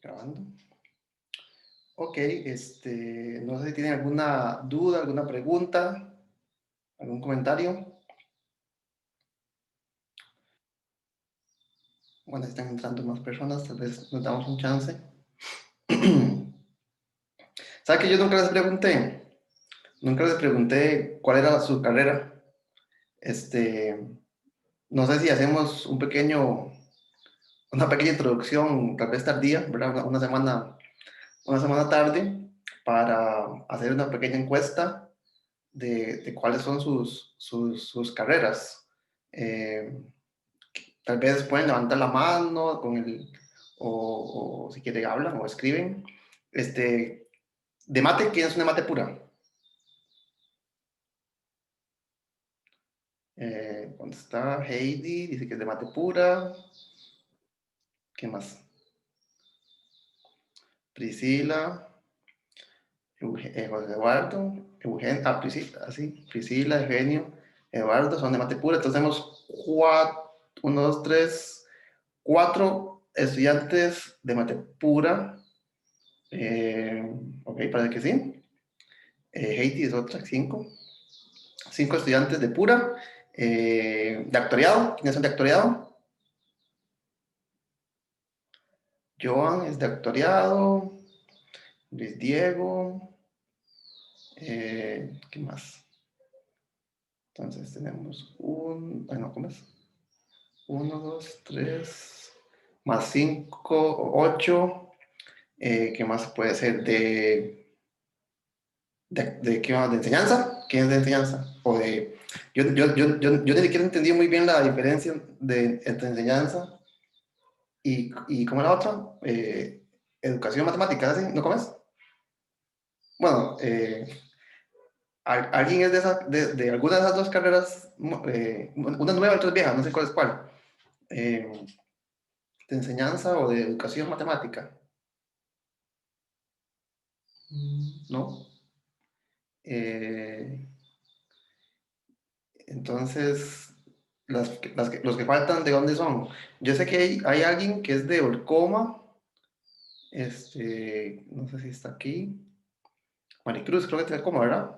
Grabando. Ok, no sé si tienen alguna duda, alguna pregunta, algún comentario. Bueno, están entrando más personas, tal vez nos damos un chance. ¿Sabe que yo nunca les pregunté? Nunca les pregunté cuál era su carrera. Este, no sé si hacemos una pequeña introducción, tal vez tardía, ¿verdad? Una semana tarde, para hacer una pequeña encuesta de cuáles son sus carreras. Eh, Tal vez pueden levantar la mano o si quieren hablan o escriben. De mate, ¿quién es una mate pura? ¿Dónde está Heidi? Dice que es de mate pura. ¿Qué más? Priscila, José Eduardo, Eugenio, Priscila, así, Priscila, Eugenio, Eduardo son de mate pura. Entonces tenemos uno, dos, tres, cuatro estudiantes de mate pura. Ok, parece que sí. Haiti es otra, cinco estudiantes de pura. De actoriado, ¿quiénes son de actoriado? Joan es de actoriado. Luis Diego. ¿Qué más? Entonces tenemos bueno, ¿cómo es? Uno, dos, tres, más cinco, ocho. ¿Qué más puede ser? ¿Qué más? ¿De enseñanza? ¿Quién es de enseñanza? Yo ni siquiera entendí muy bien la diferencia entre enseñanza y ¿cómo es la otra? Educación, matemáticas, ¿sí? ¿No comes? Bueno, ¿alguien es de alguna de esas dos carreras? Una nueva y otra vieja, no sé cuál es cuál. Eh, ¿De enseñanza o de educación matemática? ¿No? Eh, entonces, los que faltan, ¿de dónde son? Yo sé que hay alguien que es de Olcoma, no sé si está aquí. Maricruz, creo que es de Olcoma, ¿verdad?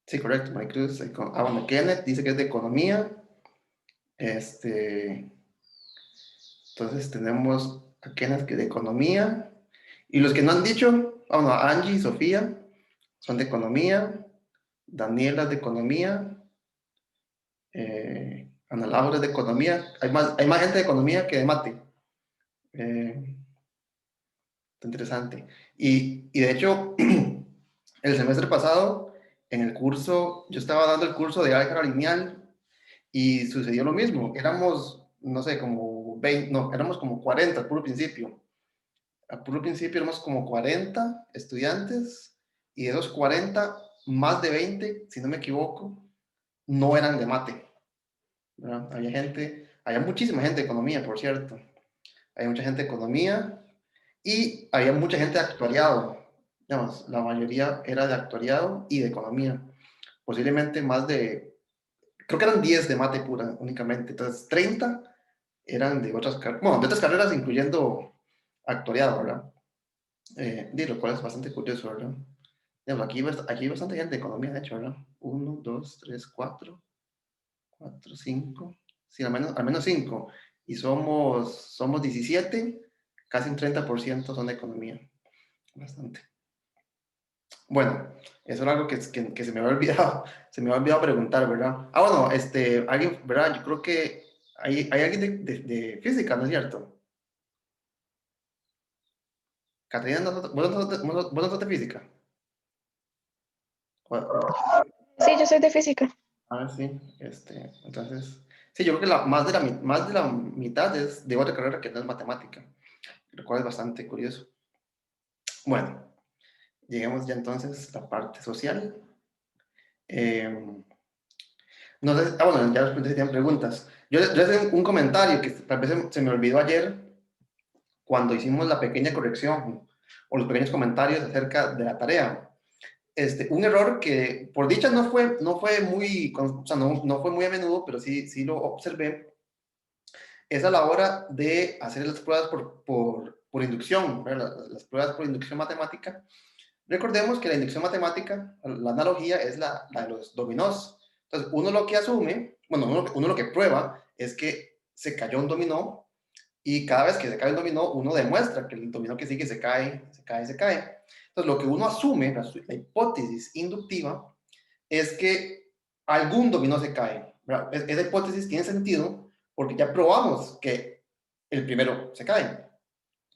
Sí, correcto, Maricruz. Bueno, Kenneth dice que es de economía. Este, entonces tenemos a Kenneth que es de economía. Y los que no han dicho, bueno, Angie y Sofía son de economía. Daniela es de economía. Ana Laura es de economía. Hay más gente de economía que de mate. Eh, Está interesante. Y de hecho, el semestre pasado, en el curso, yo estaba dando el curso de álgebra lineal y sucedió lo mismo. Éramos, no sé, como 20, no, éramos como 40 al puro principio. Al puro principio éramos como 40 estudiantes y de esos 40, más de 20, si no me equivoco, no eran de mate, ¿verdad? Había muchísima gente de economía, por cierto. Hay mucha gente de economía y había mucha gente de actuariado. Digamos, la mayoría era de actuariado y de economía. Posiblemente creo que eran 10 de mate pura únicamente. Entonces, 30 eran de otras carreras, bueno, de otras carreras incluyendo actuariado, ¿verdad? Lo cual es bastante curioso, ¿verdad? Digamos, aquí hay bastante gente de economía, de hecho, ¿verdad? Uno, dos, tres, cuatro, cinco. Sí, al menos cinco. Y somos 17, casi un 30% son de economía. Bastante. Bueno, eso era algo que se me había olvidado, se me había olvidado preguntar, ¿verdad? Bueno, alguien, ¿verdad? Yo creo que hay alguien de física, ¿no es cierto? Catalina, ¿vos no sos de física? Sí, yo soy de física. Sí, entonces, sí, yo creo que más de la mitad es de otra carrera que no es matemática, lo cual es bastante curioso. Bueno, lleguemos ya entonces a la parte social. Eh, no sé, bueno, ya les pregunté si tienen preguntas. Yo hice un comentario que tal vez se me olvidó ayer cuando hicimos la pequeña corrección o los pequeños comentarios acerca de la tarea. Un error que por dicha no fue muy, o sea, no fue muy a menudo, pero sí lo observé. es a la hora de hacer las pruebas por inducción, ¿verdad? Las pruebas por inducción matemática. Recordemos que la inducción matemática, la analogía es la de los dominós. Entonces, uno lo que asume, bueno, uno lo que prueba es que se cayó un dominó y cada vez que se cae un dominó, uno demuestra que el dominó que sigue se cae, se cae, se cae. Entonces, lo que uno asume, la hipótesis inductiva, es que algún dominó se cae. Esa hipótesis tiene sentido porque ya probamos que el primero se cae.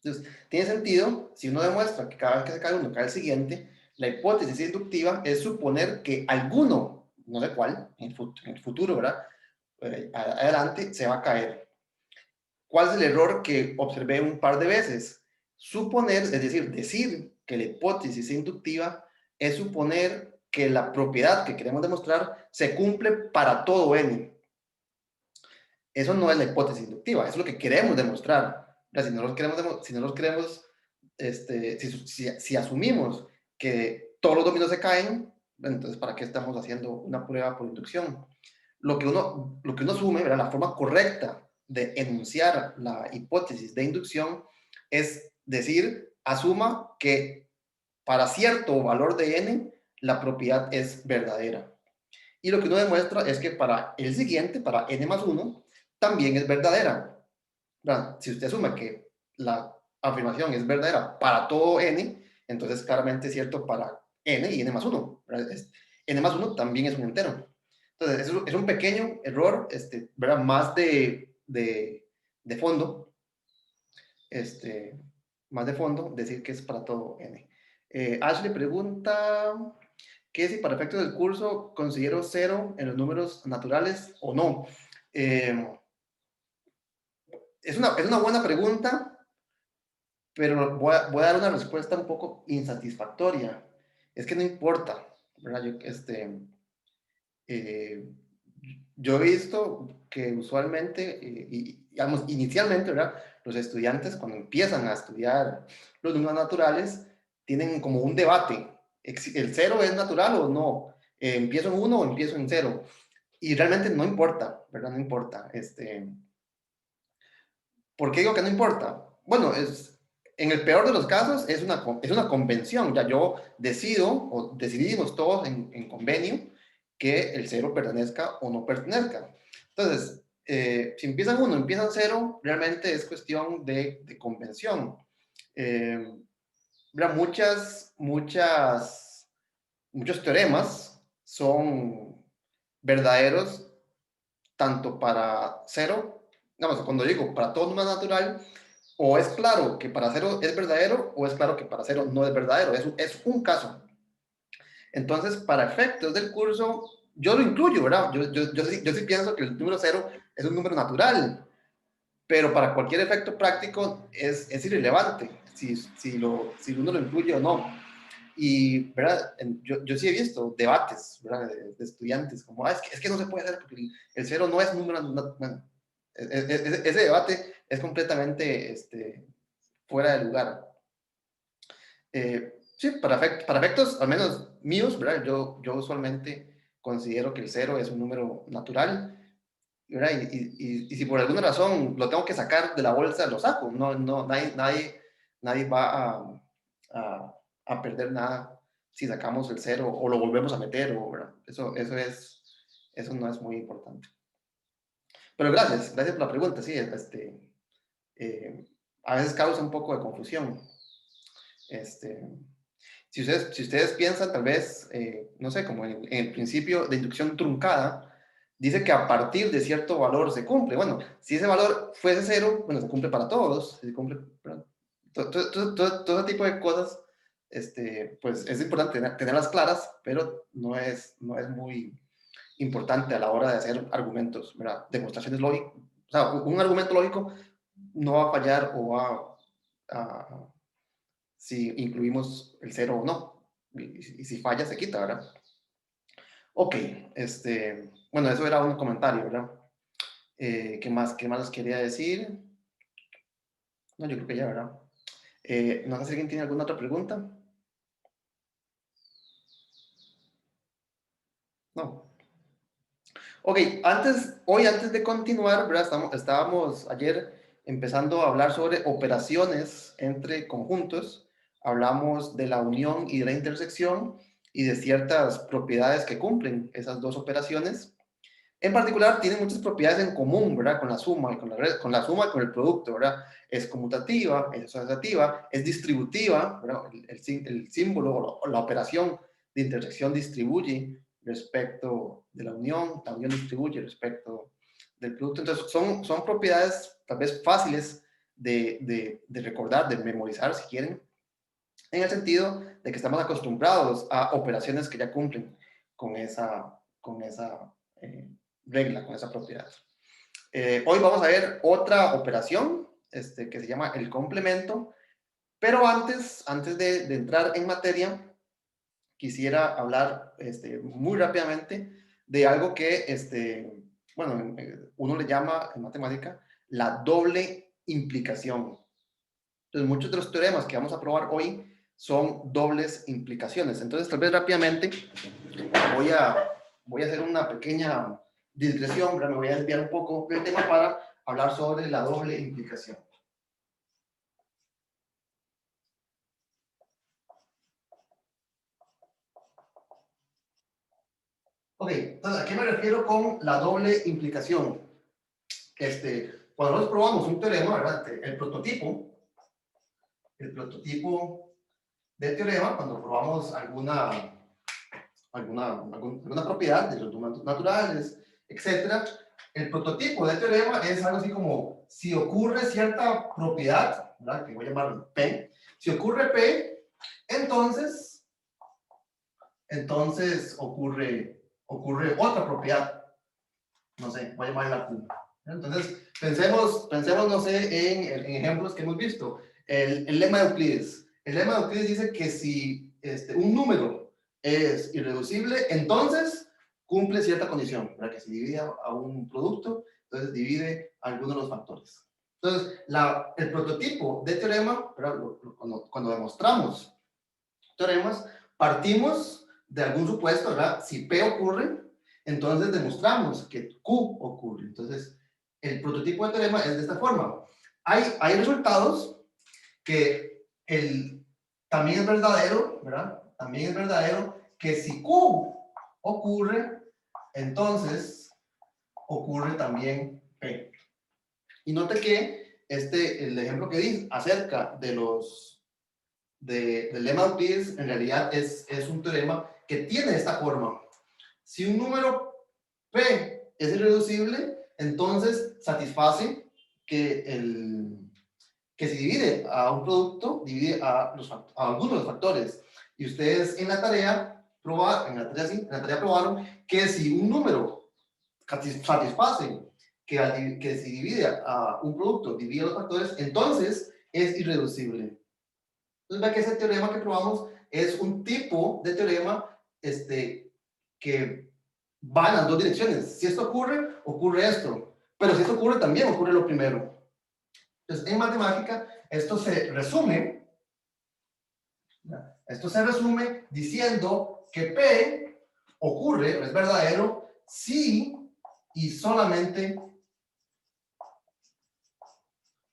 Entonces, tiene sentido si uno demuestra que cada vez que se cae uno, cae el siguiente. La hipótesis inductiva es suponer que alguno, no sé cuál, en el futuro, ¿verdad? Adelante, se va a caer. ¿Cuál es el error que observé un par de veces? Suponer, es decir que la hipótesis inductiva es suponer que la propiedad que queremos demostrar se cumple para todo n. Eso no es la hipótesis inductiva, eso es lo que queremos demostrar. Si no los queremos si asumimos que todos los dominos se caen, entonces ¿para qué estamos haciendo una prueba por inducción? Lo que uno asume, ¿verdad? La forma correcta de enunciar la hipótesis de inducción es decir, asuma que para cierto valor de n, la propiedad es verdadera. Y lo que uno demuestra es que para el siguiente, para n más 1, también es verdadera. ¿Verdad? Si usted asume que la afirmación es verdadera para todo n, entonces claramente es cierto para n y n más 1. N más 1 también es un entero. Entonces, es un pequeño error, ¿verdad? Más de fondo, más de fondo, decir que es para todo n. Ashley pregunta que si para efectos del curso considero cero en los números naturales o no. Es una buena pregunta, pero voy a dar una respuesta un poco insatisfactoria. Es que no importa, ¿verdad? Eh, yo he visto que usualmente, digamos, inicialmente, ¿verdad? Los estudiantes cuando empiezan a estudiar los números naturales, tienen como un debate. ¿El cero es natural o no? ¿Empiezo en uno o empiezo en cero? Y realmente no importa, ¿verdad? No importa. ¿Por qué digo que no importa? Bueno, en el peor de los casos es una convención. Ya yo decido, o decidimos todos en convenio, que el cero pertenezca o no pertenezca. Entonces, si empiezan uno, empiezan cero, realmente es cuestión de convención. Mira, muchos teoremas son verdaderos tanto para cero, digamos, cuando digo para todo número natural, o es claro que para cero es verdadero, o es claro que para cero no es verdadero. Es un caso. Entonces, para efectos del curso, yo lo incluyo, ¿verdad? Yo sí pienso que el número cero es un número natural, pero para cualquier efecto práctico es irrelevante si uno lo incluye o no. Y, ¿verdad? Yo sí he visto debates, ¿verdad? De estudiantes, como, es que no se puede hacer porque el cero no es un número. Bueno, ese debate es completamente fuera de lugar. Sí, para efectos, al menos míos, ¿verdad? Yo usualmente considero que el cero es un número natural, ¿verdad? Y si por alguna razón lo tengo que sacar de la bolsa, lo saco. No, no, nadie va a perder nada si sacamos el cero o lo volvemos a meter, ¿verdad? Eso no es muy importante. Pero gracias por la pregunta, sí, eh, a veces causa un poco de confusión. Este, si ustedes piensan, tal vez, no sé, como en el principio de inducción truncada, dice que a partir de cierto valor se cumple. Bueno, si ese valor fuese cero, bueno, se cumple para todos, se cumple, ¿verdad? Todo ese tipo de cosas, pues es importante tenerlas claras, pero no es muy importante a la hora de hacer argumentos, ¿verdad? Demostraciones lógicas. O sea, un argumento lógico no va a fallar o va a si incluimos el cero o no. Y si falla, se quita, ¿verdad? Ok, bueno, eso era un comentario, ¿verdad? ¿Qué más les quería decir? No, yo creo que ya, ¿verdad? No sé si alguien tiene alguna otra pregunta. No. Ok, antes de continuar, ¿verdad? Estábamos ayer empezando a hablar sobre operaciones entre conjuntos. Hablamos de la unión y de la intersección y de ciertas propiedades que cumplen esas dos operaciones. En particular, tienen muchas propiedades en común, ¿verdad? Con la suma y con la suma y con el producto, ¿verdad? Es conmutativa, es asociativa, es distributiva, ¿verdad? El símbolo o la operación de intersección distribuye respecto de la unión distribuye respecto del producto. Entonces, son propiedades tal vez fáciles de recordar, de memorizar, si quieren, en el sentido de que estamos acostumbrados a operaciones que ya cumplen con esa eh, regla, con esa propiedad. Hoy vamos a ver otra operación que se llama el complemento, pero antes de entrar en materia, quisiera hablar muy rápidamente de algo que, bueno, uno le llama en matemática la doble implicación. Entonces, muchos de los teoremas que vamos a probar hoy son dobles implicaciones. Entonces, tal vez rápidamente voy a, voy a hacer una pequeña digresión, ¿verdad? Me voy a desviar un poco del tema para hablar sobre la doble implicación. Ok, entonces, ¿a qué me refiero con la doble implicación? Cuando nosotros probamos un teorema, ¿verdad? El prototipo del teorema, cuando probamos alguna propiedad de los números naturales, etcétera, el prototipo del teorema es algo así como, si ocurre cierta propiedad, ¿verdad? Que voy a llamar P, si ocurre P, entonces ocurre otra propiedad, no sé, voy a llamarla Q. Entonces, pensemos, no sé, en ejemplos que hemos visto. El lema de Euclides. El lema de Euclides dice que si un número es irreducible, entonces cumple cierta condición, para que se divide a un producto, entonces divide algunos de los factores. Entonces, el prototipo de teorema, cuando demostramos teoremas, partimos de algún supuesto, ¿verdad? Si P ocurre, entonces demostramos que Q ocurre. Entonces, el prototipo de teorema es de esta forma. Hay resultados que también es verdadero, ¿verdad? También es verdadero que si Q ocurre, entonces ocurre también P. Y note que el ejemplo que di acerca del lema de Euclides en realidad es un teorema que tiene esta forma. Si un número P es irreducible, entonces satisface que si divide a un producto, divide a algunos de los factores. Y ustedes en la tarea probaron que si un número satisface que si divide a un producto, divide a los factores, entonces es irreducible. Entonces, vea que ese teorema que probamos es un tipo de teorema que va en las dos direcciones. Si esto ocurre, ocurre esto. Pero si esto ocurre, también ocurre lo primero. Entonces, en matemática, esto se resume diciendo que P ocurre, es verdadero, si y solamente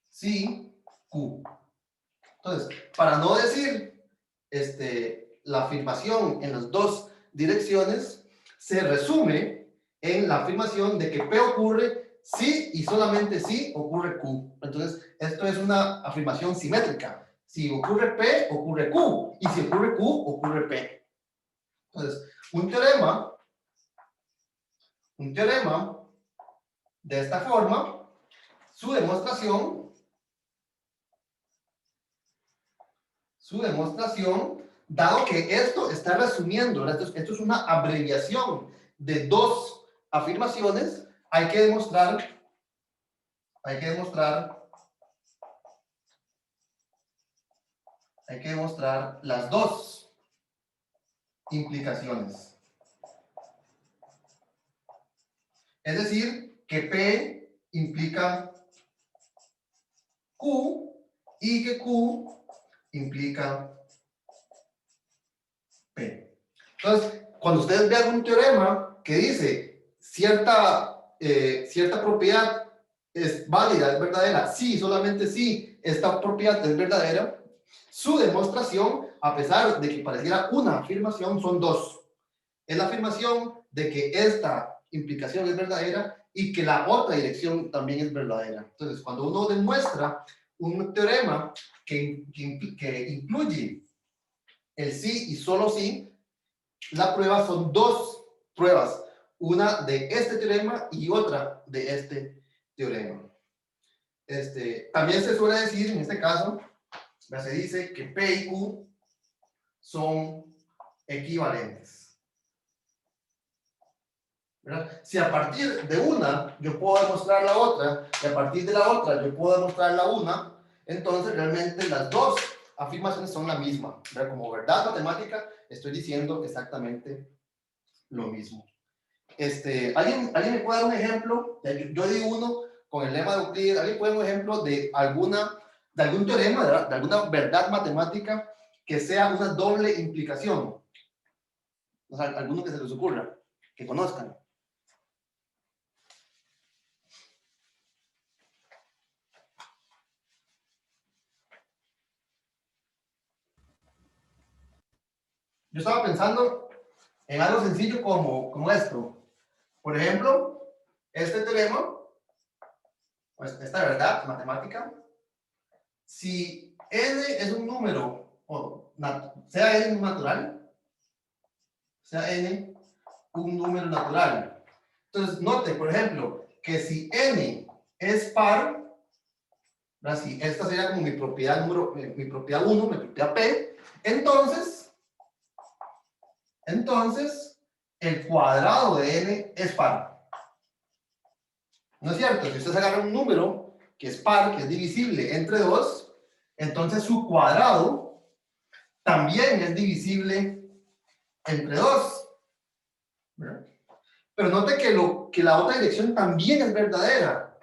si Q. Entonces, para no decir la afirmación en las dos direcciones, se resume en la afirmación de que P ocurre si y solamente si ocurre Q. Entonces, esto es una afirmación simétrica. Si ocurre P, ocurre Q. Y si ocurre Q, ocurre P. Entonces, un teorema de esta forma, su demostración, dado que esto está resumiendo, esto es una abreviación de dos afirmaciones, hay que demostrar las dos implicaciones. Es decir, que P implica Q y que Q implica P. Entonces, cuando ustedes vean un teorema que dice cierta propiedad es válida, es verdadera, sí, solamente sí, esta propiedad es verdadera, su demostración, a pesar de que pareciera una afirmación, son dos. Es la afirmación de que esta implicación es verdadera y que la otra dirección también es verdadera. Entonces, cuando uno demuestra un teorema que incluye el sí y solo sí, la prueba son dos pruebas, una de este teorema y otra de este teorema. También se suele decir, en este caso, se dice que P y Q son equivalentes. ¿Verdad? Si a partir de una yo puedo demostrar la otra, y a partir de la otra yo puedo demostrar la una, entonces realmente las dos afirmaciones son la misma. ¿Verdad? Como verdad matemática, estoy diciendo exactamente lo mismo. ¿Alguien me puede dar un ejemplo? Yo di uno con el lema de Euclides. ¿Alguien puede dar un ejemplo de algún teorema, de alguna verdad matemática que sea una doble implicación? O sea, alguno que se les ocurra, que conozcan. Yo estaba pensando en algo sencillo como esto. Por ejemplo, este teorema, pues esta verdad matemática, si n es un número, sea n un natural, sea n un número natural. Entonces, note, por ejemplo, que si n es par, si esta sería como mi propiedad 1, mi propiedad P, entonces el cuadrado de n es par. ¿No es cierto? Si ustedes agarran un número que es par, que es divisible entre 2, entonces su cuadrado también es divisible entre 2. ¿Verdad? Pero note que la otra dirección también es verdadera.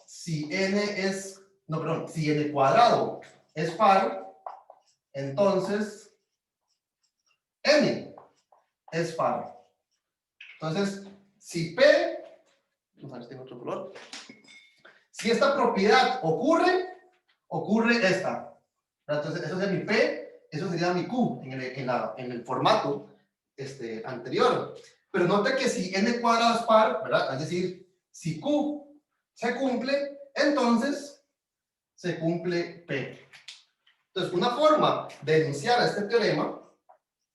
Si n cuadrado es par, entonces n es par. Entonces, si P, vamos a ver si tengo otro color. Si esta propiedad ocurre esta. Entonces, eso sería mi P, eso sería mi Q en el formato anterior. Pero note que si n cuadrado es par, ¿verdad? Es decir, si Q se cumple, entonces se cumple P. Entonces, una forma de enunciar este teorema,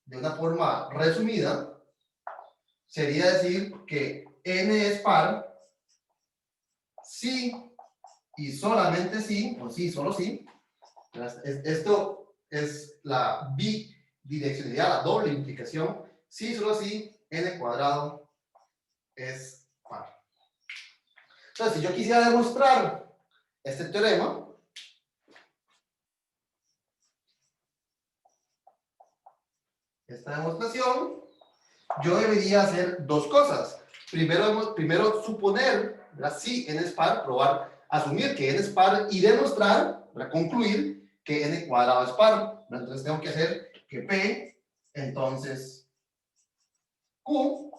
de una forma resumida, sería decir que n es par si y solamente si, o si, solo si. Esto es la bidireccionalidad, la doble implicación. Si, solo si, n cuadrado es par. Entonces, si yo quisiera demostrar este teorema, esta demostración, yo debería hacer dos cosas. Primero suponer, ¿verdad? Si n es par, probar, asumir que n es par y demostrar, ¿verdad? Concluir que n cuadrado es par. ¿Verdad? Entonces tengo que hacer que P, entonces Q,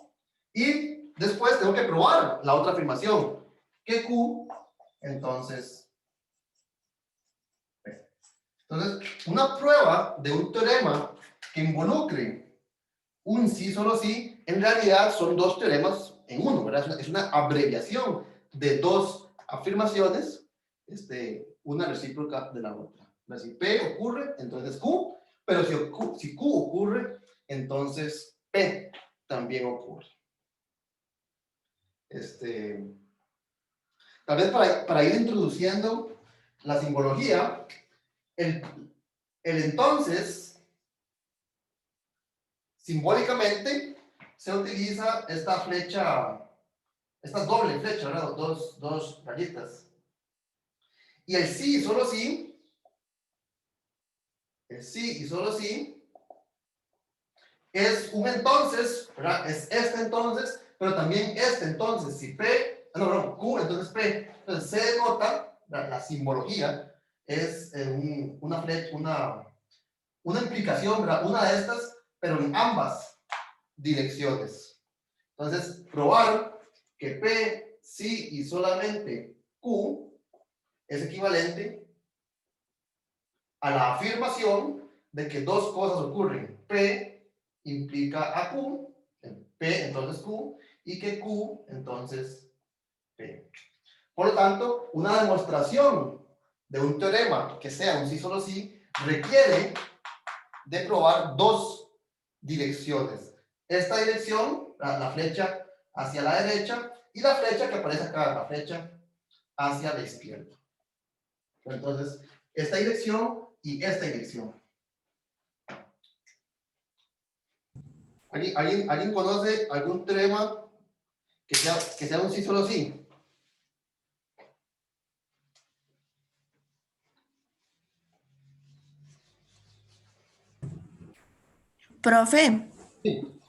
y después tengo que probar la otra afirmación, que Q, entonces P. Entonces, una prueba de un teorema que involucre un sí, solo sí, en realidad son dos teoremas en uno, ¿verdad? Es una abreviación de dos afirmaciones, una recíproca de la otra. Si P ocurre, entonces Q, pero si Q ocurre, entonces P también ocurre. Tal vez para ir introduciendo la simbología, el entonces, simbólicamente, se utiliza esta flecha, esta doble flecha, ¿verdad? Dos rayitas. Y el sí y solo sí, el sí y solo sí, es un entonces, ¿verdad? Es este entonces, pero también este entonces. Si P, Q, entonces P. Entonces se denota, la simbología es una flecha, una implicación, ¿verdad? Una de estas, pero en ambas direcciones. Entonces, probar que P, sí y solamente Q es equivalente a la afirmación de que dos cosas ocurren. P implica a Q, P entonces Q, y que Q entonces P. Por lo tanto, una demostración de un teorema que sea un sí solo sí requiere de probar dos direcciones. Esta dirección, la flecha hacia la derecha, y la flecha que aparece acá, la flecha hacia la izquierda. Entonces, esta dirección y esta dirección. ¿Alguien conoce algún teorema que sea un sí solo sí? Profe, Sí.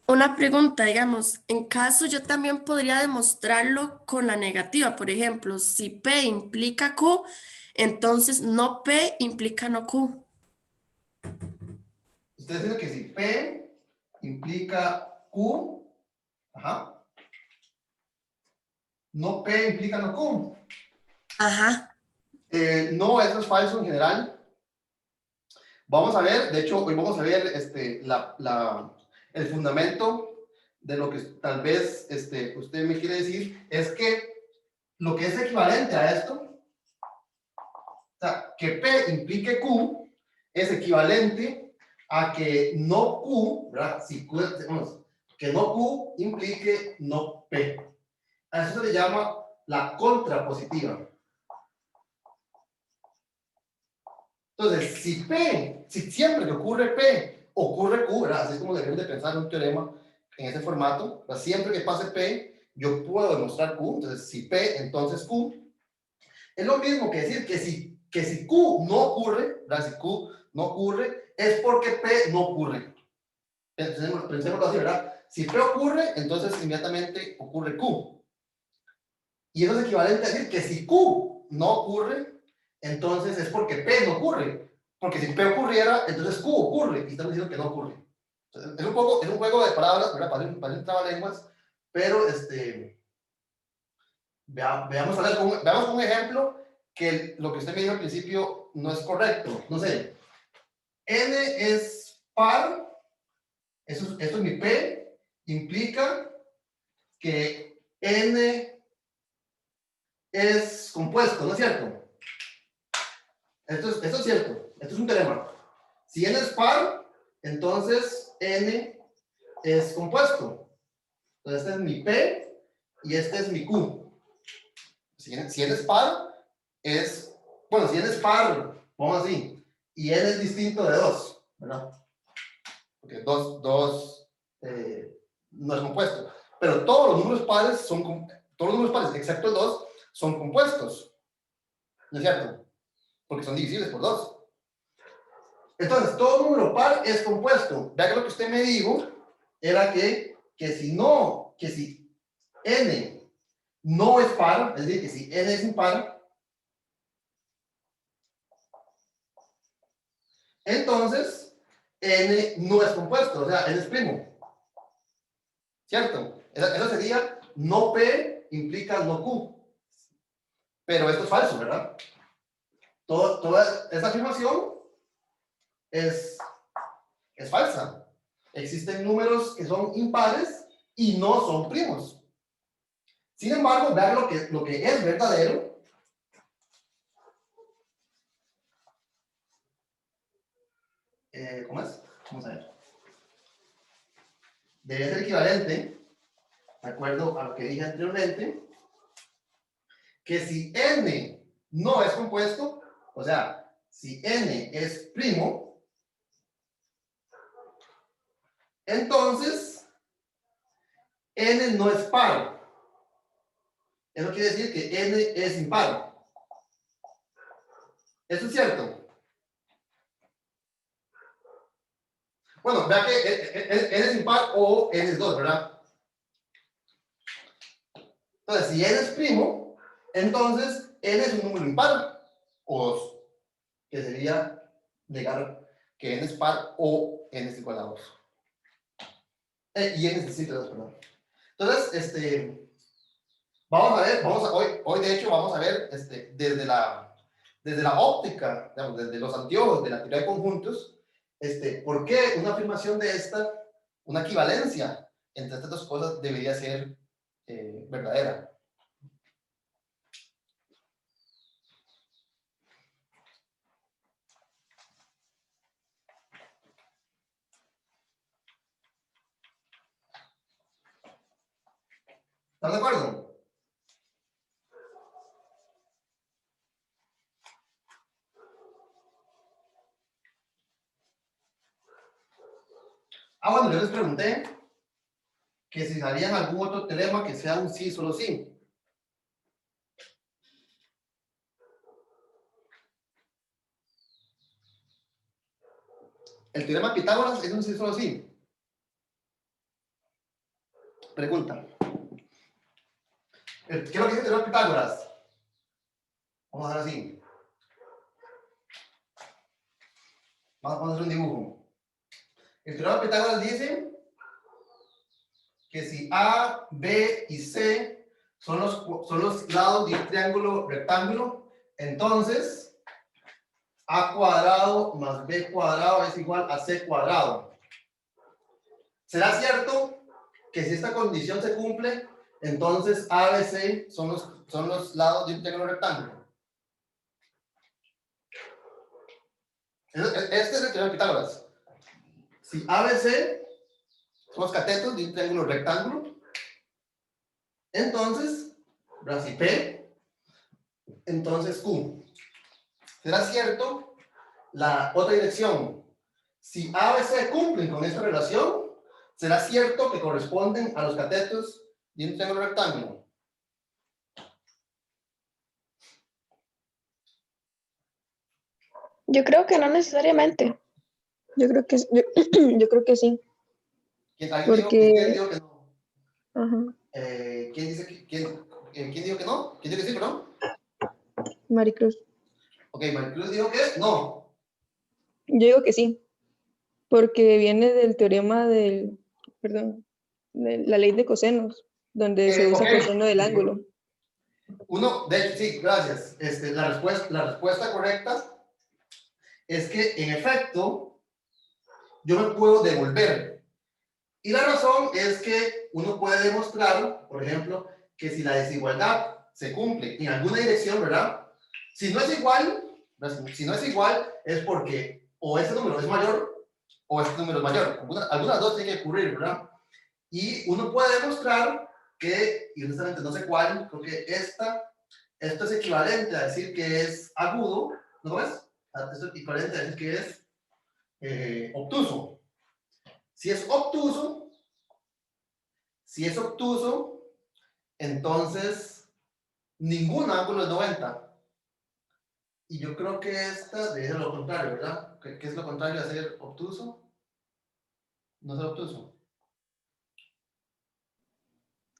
una pregunta, digamos, en caso yo también podría demostrarlo con la negativa, por ejemplo, si P implica Q, entonces no P implica no Q. Usted dice que si P implica Q, ajá, no P implica no Q. Ajá, No, eso es falso en general. Vamos a ver, de hecho, hoy vamos a ver el fundamento de lo que tal vez usted me quiere decir, es que lo que es equivalente a esto, o sea, que P implique Q, es equivalente a que no Q, ¿verdad? Si Q, vamos, que no Q implique no P. A eso se le llama la contrapositiva. Entonces, si siempre que ocurre P, ocurre Q, ¿verdad? Así es como debemos de pensar un teorema en ese formato. ¿Verdad? Siempre que pase P, yo puedo demostrar Q. Entonces, si P, entonces Q. Es lo mismo que decir que si Q no ocurre, ¿verdad? Si Q no ocurre, es porque P no ocurre. Pensémoslo así, ¿verdad? Si P ocurre, entonces inmediatamente ocurre Q. Y eso es equivalente a decir que si Q no ocurre, entonces es porque P no ocurre. Porque si P ocurriera, entonces Q ocurre. Y estamos diciendo que no ocurre. Entonces, es un juego de palabras, ¿verdad? Para un trabalenguas. Pero, veamos, veamos un ejemplo que lo que usted me dijo al principio no es correcto. No sé. N es par. Esto es mi P. Implica que N es compuesto, ¿no es cierto? Esto es cierto, esto es un teorema. Si n es par, entonces n es compuesto. Entonces este es mi P y este es mi Q. Si n es par, es, bueno, si n es par, vamos así, y n es distinto de 2, ¿verdad? Porque 2 no es compuesto. Pero todos los números pares todos los números pares, excepto el 2, son compuestos. ¿No es cierto? Porque son divisibles por 2. Entonces, todo número par es compuesto. Vea que lo que usted me dijo era que si n no es par, es decir, que si n es impar, entonces n no es compuesto, o sea, n es primo. ¿Cierto? Eso sería no P implica no Q. Pero esto es falso, ¿verdad? Toda esta afirmación es falsa. Existen números que son impares y no son primos. Sin embargo, vean lo que es verdadero. ¿Cómo es? Vamos a ver. Debe ser equivalente, de acuerdo a lo que dije anteriormente, que si n no es compuesto, o sea, si n es primo, entonces n no es par. Eso quiere decir que n es impar. ¿Eso es cierto? Bueno, vea que n es impar o n es 2, ¿verdad? Entonces, si n es primo, entonces n es un número impar, o que sería negar que n es par o n es igual a 2. Y en este sitio, perdón. Entonces, vamos a ver, hoy de hecho vamos a ver desde la óptica, digamos, desde los anteojos de la teoría de conjuntos, por qué una afirmación de esta, una equivalencia entre estas dos cosas debería ser verdadera. ¿Están de acuerdo? Bueno, yo les pregunté que si sabían algún otro teorema que sea un sí, solo sí. El teorema de Pitágoras es un sí, solo sí. Pregunta. ¿Qué es lo que dice el teorema de Pitágoras? Vamos a hacer así. Vamos a hacer un dibujo. El teorema de Pitágoras dice que si A, B y C son los lados de un triángulo rectángulo, entonces A cuadrado más B cuadrado es igual a C cuadrado. ¿Será cierto que si esta condición se cumple, entonces A, B, C son los lados de un triángulo rectángulo? Este es el teorema de Pitágoras. Si A, B, C son los catetos de un triángulo rectángulo, entonces, si P, entonces Q. ¿Será cierto la otra dirección? Si A, B, C cumplen con esta relación, ¿será cierto que corresponden a los catetos de un triángulo rectángulo? Yo creo que no necesariamente. Yo creo que, yo creo que sí. ¿Alguien Porque, dijo que no? ajá, ¿Quién dijo que no? ¿Quién dijo que sí, perdón? Maricruz. Ok, Maricruz dijo que no. Yo digo que sí, porque viene del teorema del, perdón, de la ley de cosenos, donde se usa Ok. coseno del ángulo. De hecho, sí, gracias. La respuesta correcta es que, en efecto, yo me puedo devolver. Y la razón es que uno puede demostrar, por ejemplo, que si la desigualdad se cumple en alguna dirección, ¿verdad? Si no es igual, es porque o este número es mayor o este número es mayor. Alguna de las dos tiene que ocurrir, ¿verdad? Y uno puede demostrar que, y honestamente no sé cuál, creo que esto es equivalente a decir que es agudo, ¿no ves? Esto es equivalente a decir que es obtuso. Si es obtuso, entonces ningún ángulo es 90. Y yo creo que esta debe ser lo contrario, ¿verdad? ¿Qué es lo contrario a ser obtuso? No ser obtuso.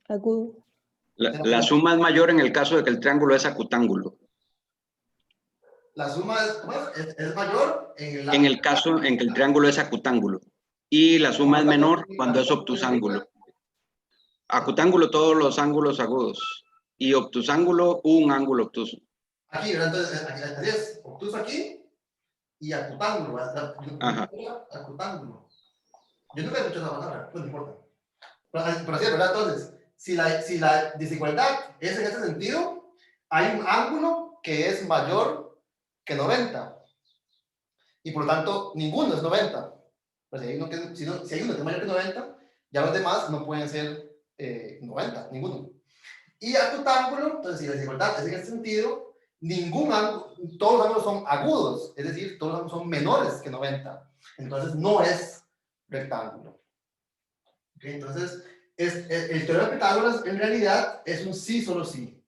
Agudo. La suma es mayor en el caso de que el triángulo es acutángulo. La suma es mayor En el caso en que el triángulo es acutángulo. Y la suma es menor cuando es obtusángulo. Acutángulo, todos los ángulos agudos. Y obtusángulo, un ángulo obtuso. Aquí, ¿verdad? Entonces, aquí es obtuso aquí y acutángulo. Ajá. Acutángulo. Yo nunca he escuchado esa palabra, pues no importa. Pero así es, ¿verdad? Entonces, si la desigualdad es en ese sentido, hay un ángulo que es mayor que 90. Y por lo tanto, ninguno es 90. Pues si hay uno que es mayor que 90, ya los demás no pueden ser 90, ninguno. Y acutángulo, entonces si la desigualdad es en ese sentido, todos los ángulos son agudos, es decir, todos los ángulos son menores que 90. Entonces no es rectángulo. ¿Okay? Entonces, el teorema de Pitágoras en realidad es un sí, solo sí.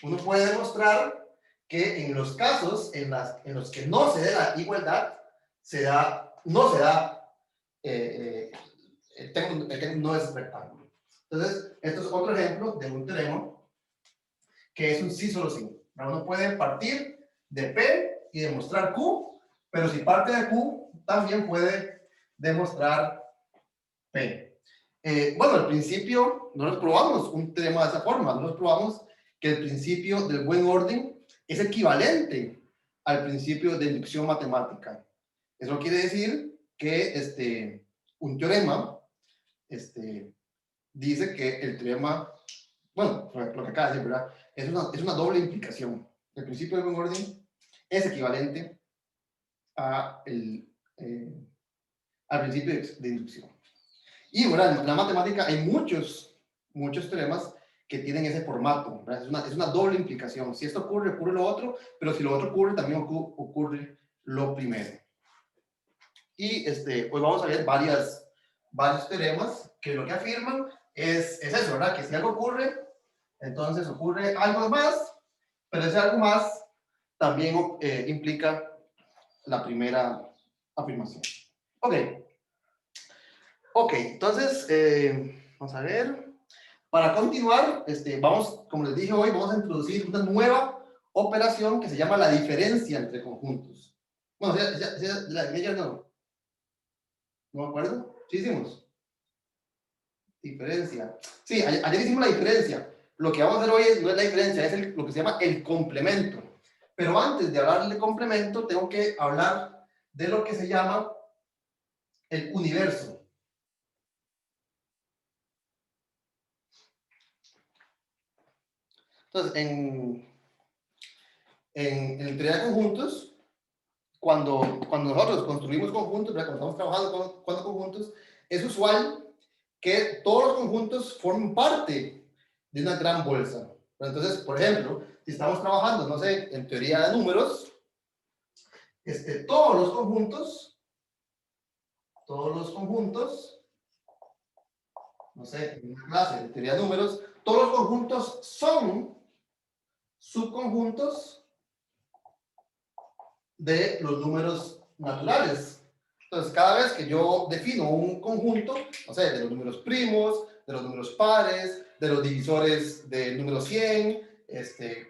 Uno puede demostrar que en los casos en los que no se da la igualdad, no se da, el término no es rectángulo. Entonces, esto es otro ejemplo de un teorema que es un sí, solo sí. Uno puede partir de P y demostrar Q, pero si parte de Q, también puede demostrar P. Bueno, al principio no nos probamos un teorema de esa forma, no nos probamos que el principio del buen orden es equivalente al principio de inducción matemática. Eso quiere decir que un teorema dice que el teorema, bueno, lo que acaba de decir, ¿verdad? Es una doble implicación. El principio del buen orden es equivalente al principio de inducción. Y bueno, en la matemática hay muchos teoremas que tienen ese formato, ¿verdad? Es una doble implicación. Si esto ocurre, ocurre lo otro, pero si lo otro ocurre, también ocurre lo primero. Y hoy vamos a ver varios teoremas que lo que afirman es eso, ¿verdad? Que si algo ocurre, entonces ocurre algo más, pero ese algo más también implica la primera afirmación. Ok, entonces, vamos a ver. Para continuar, vamos, como les dije hoy, vamos a introducir una nueva operación que se llama la diferencia entre conjuntos. Bueno, ya no me acuerdo. ¿Sí hicimos? Diferencia. Sí, ayer hicimos la diferencia. Lo que vamos a hacer hoy no es la diferencia, es lo que se llama el complemento. Pero antes de hablar del complemento, tengo que hablar de lo que se llama el universo. Entonces, en teoría de conjuntos, cuando nosotros construimos conjuntos, ¿verdad? Cuando estamos trabajando con conjuntos, es usual que todos los conjuntos formen parte de una gran bolsa. Entonces, por ejemplo, si estamos trabajando, no sé, en teoría de números, todos los conjuntos, no sé, en una clase de teoría de números, todos los conjuntos son subconjuntos de los números naturales. Entonces, cada vez que yo defino un conjunto, no sé, de los números primos, de los números pares, de los divisores del número 100,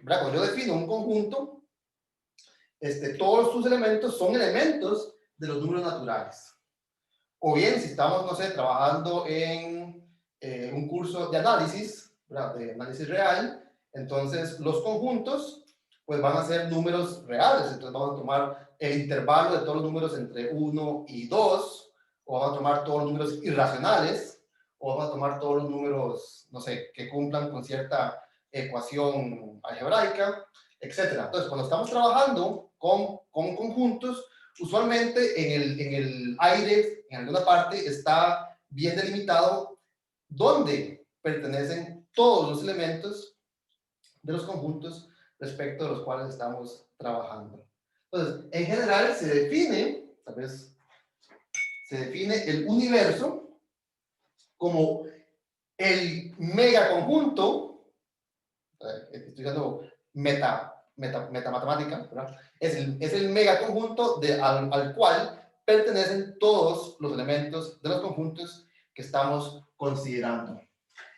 ¿verdad? Cuando yo defino un conjunto, todos sus elementos son elementos de los números naturales. O bien, si estamos, no sé, trabajando en un curso de análisis, ¿verdad? De análisis real, entonces los conjuntos pues van a ser números reales. Entonces vamos a tomar el intervalo de todos los números entre 1 y 2, o vamos a tomar todos los números irracionales, o vamos a tomar todos los números, no sé, que cumplan con cierta ecuación algebraica, etc. Entonces, cuando estamos trabajando con conjuntos, usualmente en el aire, en alguna parte, está bien delimitado dónde pertenecen todos los elementos de los conjuntos respecto a los cuales estamos trabajando. Entonces, en general se define, tal vez, se define el universo como el megaconjunto, estoy usando metamatemática, ¿verdad? Es el megaconjunto al cual pertenecen todos los elementos de los conjuntos que estamos considerando.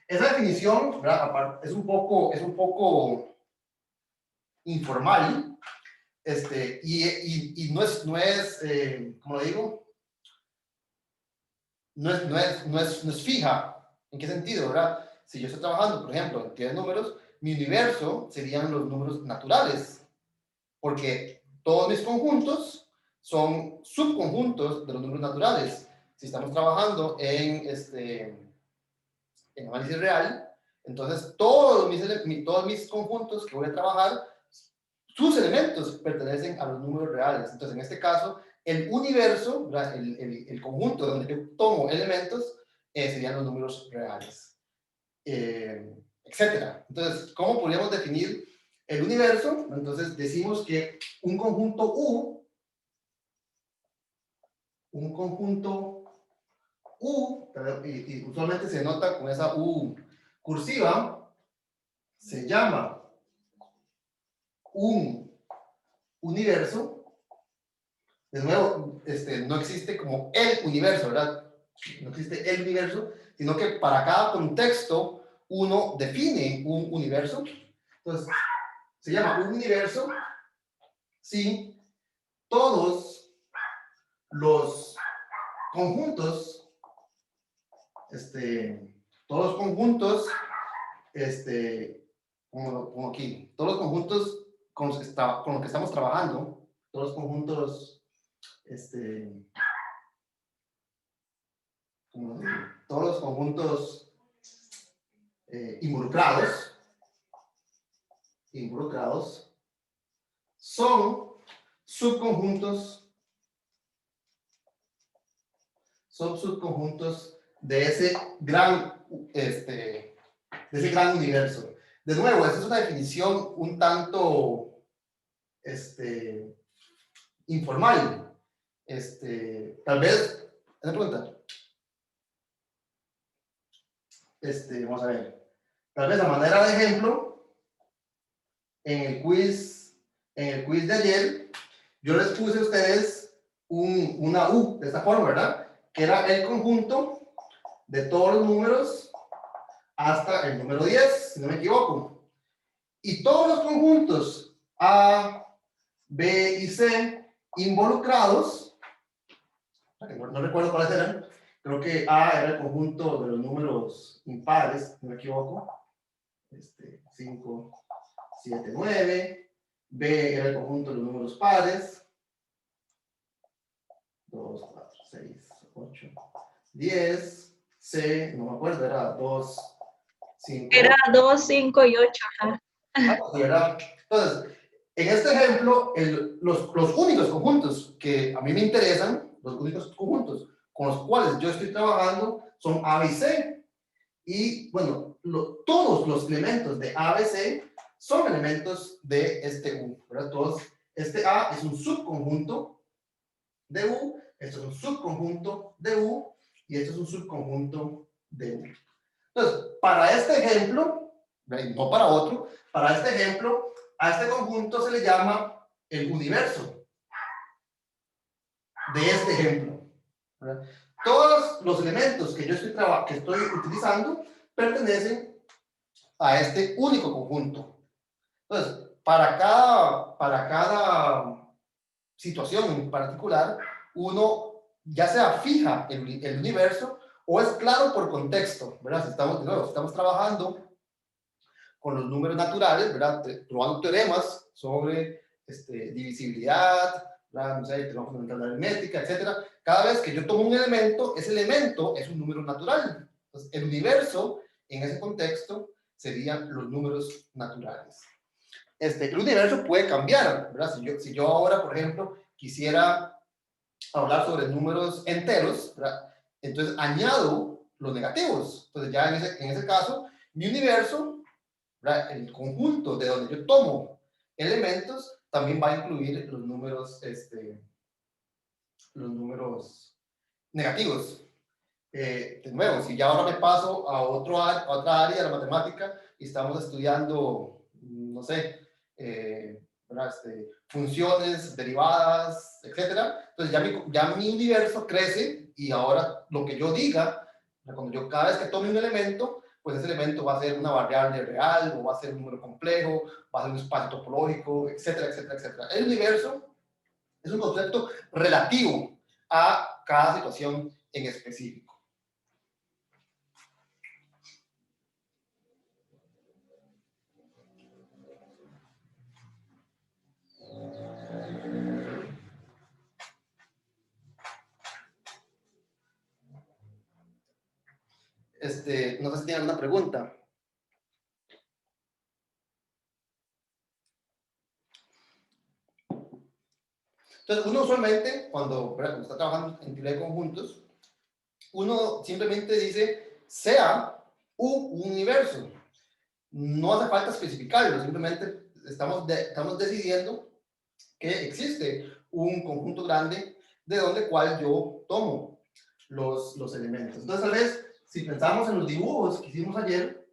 Esa definición, ¿verdad? Es un poco informal, y no es ¿cómo lo digo? No es fija. ¿En qué sentido, verdad? Si yo estoy trabajando, por ejemplo, en teoría de números, mi universo serían los números naturales, porque todos mis conjuntos son subconjuntos de los números naturales. Si estamos trabajando en análisis real, entonces todos mis conjuntos que voy a trabajar, sus elementos pertenecen a los números reales. Entonces, en este caso, el universo, el conjunto donde yo tomo elementos, serían los números reales, etcétera. Entonces, ¿cómo podríamos definir el universo? Entonces, decimos que un conjunto U, y usualmente se nota con esa U cursiva, se llama un universo. De nuevo, no existe como el universo, ¿verdad? No existe el universo, sino que para cada contexto uno define un universo. Entonces, se llama un universo si todos los conjuntos todos los conjuntos, como aquí, todos los conjuntos con los que estamos trabajando, todos los conjuntos, todos los conjuntos involucrados son subconjuntos de ese gran universo. De nuevo, esta es una definición un tanto informal. Tal vez, una pregunta. Vamos a ver. Tal vez a manera de ejemplo, en el quiz de ayer, yo les puse a ustedes una U de esta forma, ¿verdad? Que era el conjunto de todos los números hasta el número 10, si no me equivoco. Y todos los conjuntos A, B y C involucrados, no recuerdo cuáles eran, creo que A era el conjunto de los números impares, si no me equivoco, 5, 7, 9, B era el conjunto de los números pares, 2, 4, 6, 8, 10, C, no me acuerdo, era 2, 5. Era 2, 5 y 8. Ajá. Sí, ¿verdad? Entonces, en este ejemplo, los únicos conjuntos que a mí me interesan, los únicos conjuntos con los cuales yo estoy trabajando son A, B y C. Y bueno, todos los elementos de A, B, C son elementos de este U, ¿verdad? Todos, este A es un subconjunto de U, esto es un subconjunto de U y esto es un subconjunto de U. Entonces, para este ejemplo, no para otro, para este ejemplo, a este conjunto se le llama el universo de este ejemplo, ¿verdad? Todos los elementos que yo estoy utilizando pertenecen a este único conjunto. Entonces, para cada situación en particular, uno ya sea fija el universo o es claro por contexto, ¿verdad? Si estamos trabajando con los números naturales, ¿verdad? Probando teoremas sobre divisibilidad, ¿verdad? No sé, teorema fundamental de la aritmética, etcétera. Cada vez que yo tomo un elemento, ese elemento es un número natural. Entonces, el universo, en ese contexto, serían los números naturales. El universo puede cambiar, ¿verdad? Si yo ahora, por ejemplo, quisiera hablar sobre números enteros, ¿verdad? Entonces añado los negativos. Entonces ya en ese caso, mi universo, ¿verdad? El conjunto de donde yo tomo elementos, también va a incluir los números negativos. De nuevo, si ya ahora me paso a otra área de la matemática y estamos estudiando, no sé, funciones, derivadas, etcétera, entonces ya mi universo crece y ahora lo que yo diga, cada vez que tome un elemento, pues ese elemento va a ser una variable real o va a ser un número complejo, va a ser un espacio topológico, etcétera, etcétera, etcétera. El universo es un concepto relativo a cada situación en específico. No sé si tienen alguna pregunta. Entonces, uno usualmente, cuando está trabajando en teoría de conjuntos, uno simplemente dice, sea un universo. No hace falta especificarlo, simplemente estamos decidiendo que existe un conjunto grande de cual yo tomo los elementos. Entonces, tal vez, si pensamos en los dibujos que hicimos ayer,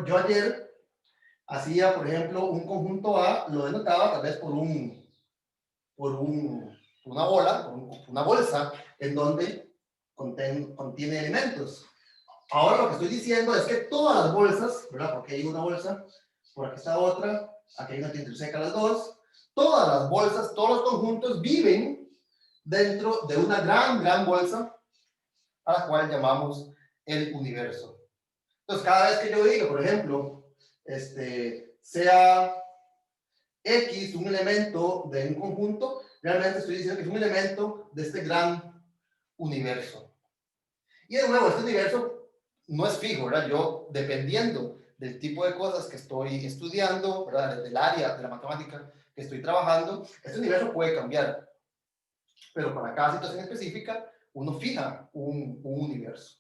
yo ayer hacía, por ejemplo, un conjunto A, lo denotaba tal vez por una bola, por una bolsa, en donde contiene elementos. Ahora lo que estoy diciendo es que todas las bolsas, ¿verdad? Porque hay una bolsa, por aquí está otra, aquí hay una que interseca las dos, todas las bolsas, todos los conjuntos viven dentro de una gran bolsa a la cual llamamos el universo. Entonces, cada vez que yo diga, por ejemplo, sea X un elemento de un conjunto, realmente estoy diciendo que es un elemento de este gran universo. Y de nuevo, este universo no es fijo, ¿verdad? Yo, dependiendo del tipo de cosas que estoy estudiando, ¿verdad? Del área de la matemática que estoy trabajando, este universo puede cambiar. Pero para cada situación específica, uno fija un universo.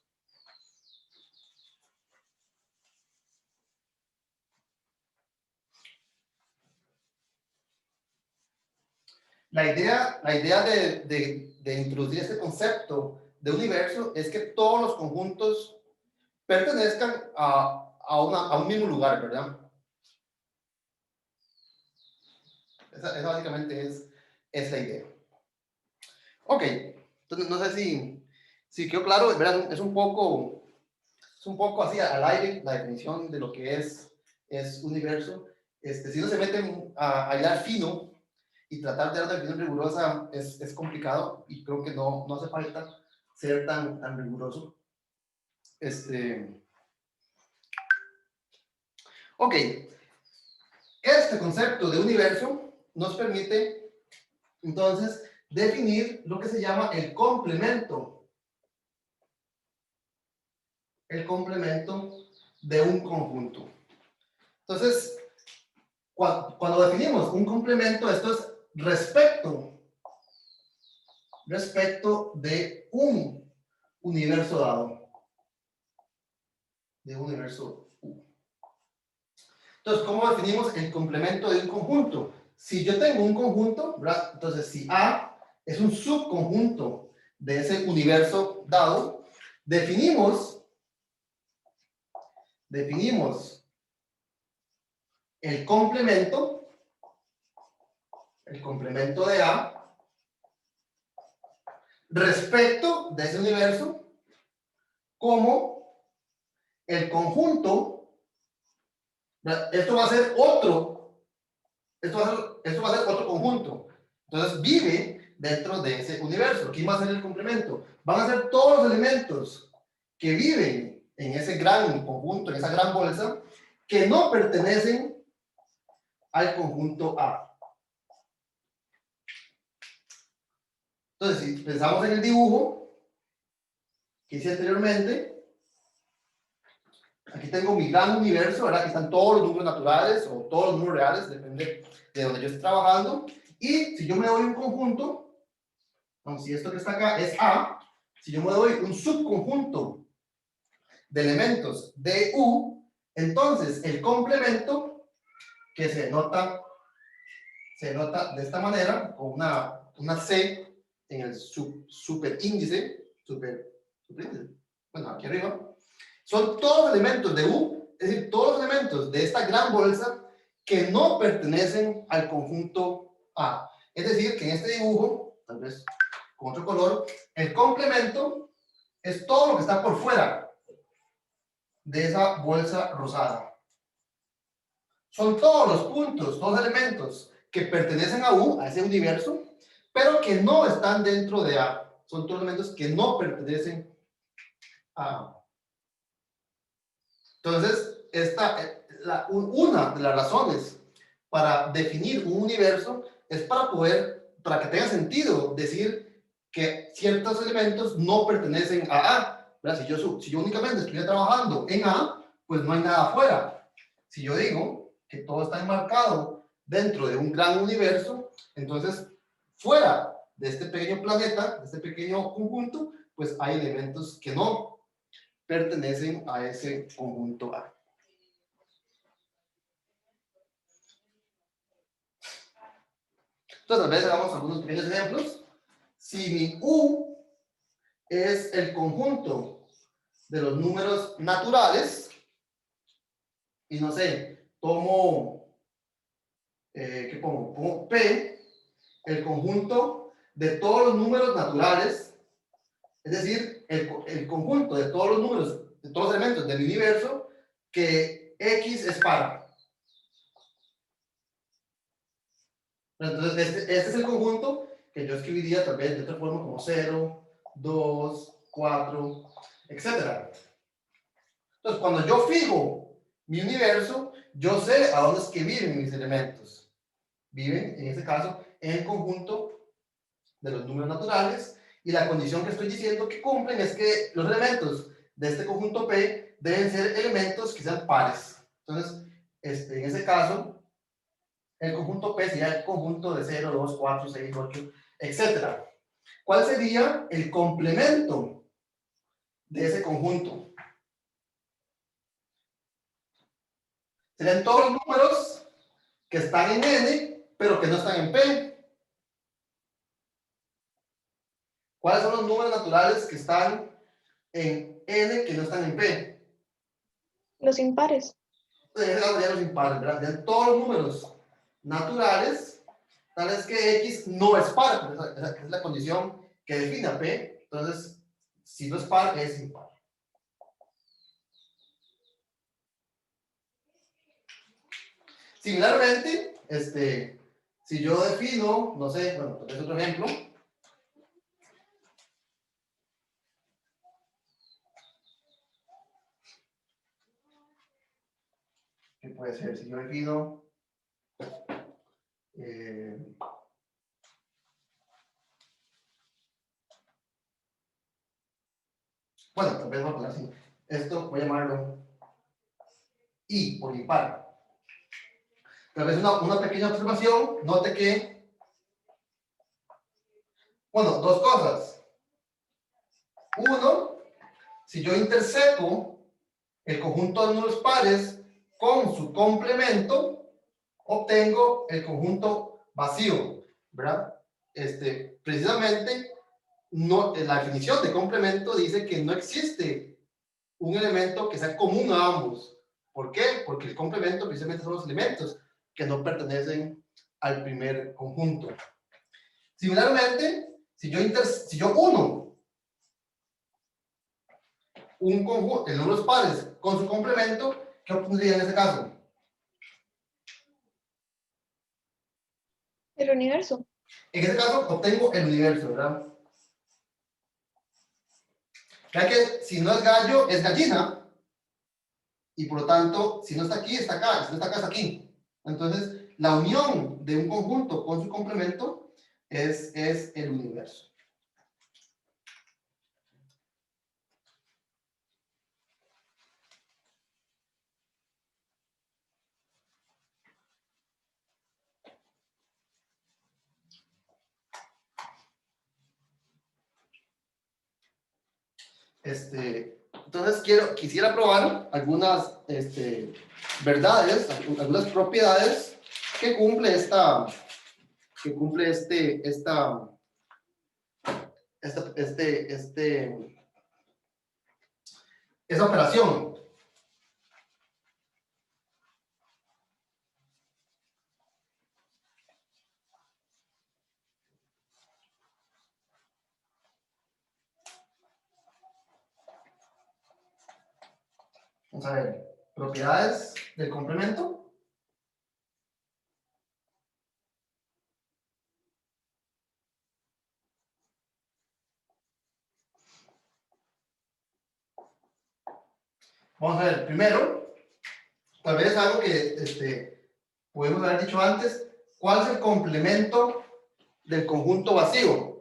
La idea de introducir este concepto de universo es que todos los conjuntos pertenezcan a un mismo lugar, ¿verdad? Esa básicamente es la idea. Ok, entonces no sé si quedó claro, ¿verdad? Es un poco así al aire la definición de lo que es universo. Si uno se mete a hilar fino y tratar de dar una definición rigurosa es complicado y creo que no hace falta ser tan riguroso. Ok, este concepto de universo nos permite entonces definir lo que se llama el complemento de un conjunto. Entonces, cuando definimos un complemento, esto es respecto de un universo dado, de un universo U. Entonces, ¿cómo definimos el complemento de un conjunto? Si yo tengo un conjunto, ¿verdad? Entonces, si A es un subconjunto de ese universo dado, definimos el complemento de A respecto de ese universo como el conjunto. Esto va a ser otro conjunto. Entonces vive dentro de ese universo. ¿Quién va a ser el complemento? Van a ser todos los elementos que viven en ese gran conjunto, en esa gran bolsa, que no pertenecen al conjunto A. Entonces, si pensamos en el dibujo que hice anteriormente, aquí tengo mi gran universo, ¿verdad? Aquí están todos los números naturales o todos los números reales, depende de donde yo esté trabajando. Y si yo me doy un conjunto, si esto que está acá es A, si yo me doy un subconjunto de elementos de U, entonces el complemento que se nota de esta manera, con una C en el superíndice, bueno, aquí arriba, son todos los elementos de U, es decir, todos los elementos de esta gran bolsa que no pertenecen al conjunto A. Es decir, que en este dibujo, tal vez con otro color, el complemento es todo lo que está por fuera de esa bolsa rosada. Son todos los puntos, todos los elementos que pertenecen a U, a ese universo, pero que no están dentro de A. Son todos los elementos que no pertenecen a A. Entonces, una de las razones para definir un universo es para que tenga sentido decir que ciertos elementos no pertenecen a A. ¿Verdad? Si yo únicamente estuviera trabajando en A, pues no hay nada afuera. Si yo digo que todo está enmarcado dentro de un gran universo, entonces fuera de este pequeño planeta, de este pequeño conjunto, pues hay elementos que no pertenecen a ese conjunto A. Entonces, a veces hagamos algunos pequeños ejemplos. Si mi U es el conjunto de los números naturales, y no sé, ¿qué pongo? Pongo P, el conjunto de todos los números naturales, es decir, el conjunto de todos los números, de todos los elementos del universo, que X es par. Entonces, este es el conjunto que yo escribiría tal vez de otra forma como 0, 2, 4, etc. Entonces, cuando yo fijo mi universo, yo sé a dónde es que viven mis elementos. Viven, en este caso, en el conjunto de los números naturales, y la condición que estoy diciendo que cumplen es que los elementos de este conjunto P deben ser elementos que sean pares. Entonces, en ese caso, el conjunto P sería el conjunto de 0, 2, 4, 6, 8, etc. ¿Cuál sería el complemento de ese conjunto? Serían todos los números que están en N, pero que no están en P. ¿Cuáles son los números naturales que están en N que no están en P? Los impares. Serían los impares, ¿verdad? Serían todos los números naturales, tal vez que X no es par, esa es la condición que define a P. Entonces, si no es par, es impar. Similarmente, si yo defino, no sé, bueno, tal vez otro ejemplo. ¿Qué puede ser? Si yo defino bueno, tal vez voy a poner así. Esto voy a llamarlo I por impar. Tal vez una pequeña observación, note que, bueno, dos cosas. Uno, si yo interseco el conjunto de números pares con su complemento, obtengo el conjunto vacío, ¿verdad? Precisamente, no, la definición de complemento dice que no existe un elemento que sea común a ambos. ¿Por qué? Porque el complemento precisamente son los elementos que no pertenecen al primer conjunto. Similarmente, si yo uno un conjunto de números pares con su complemento, ¿qué obtendría en este caso? El universo. En este caso obtengo el universo, ¿verdad? Ya que si no es gallo, es gallina. Y por lo tanto, si no está aquí, está acá. Si no está acá, está aquí. Entonces, la unión de un conjunto con su complemento es el universo. Entonces quisiera probar algunas verdades, algunas propiedades que cumple esta operación. Vamos a ver, propiedades del complemento. Vamos a ver, primero, tal vez algo que podemos haber dicho antes, ¿cuál es el complemento del conjunto vacío?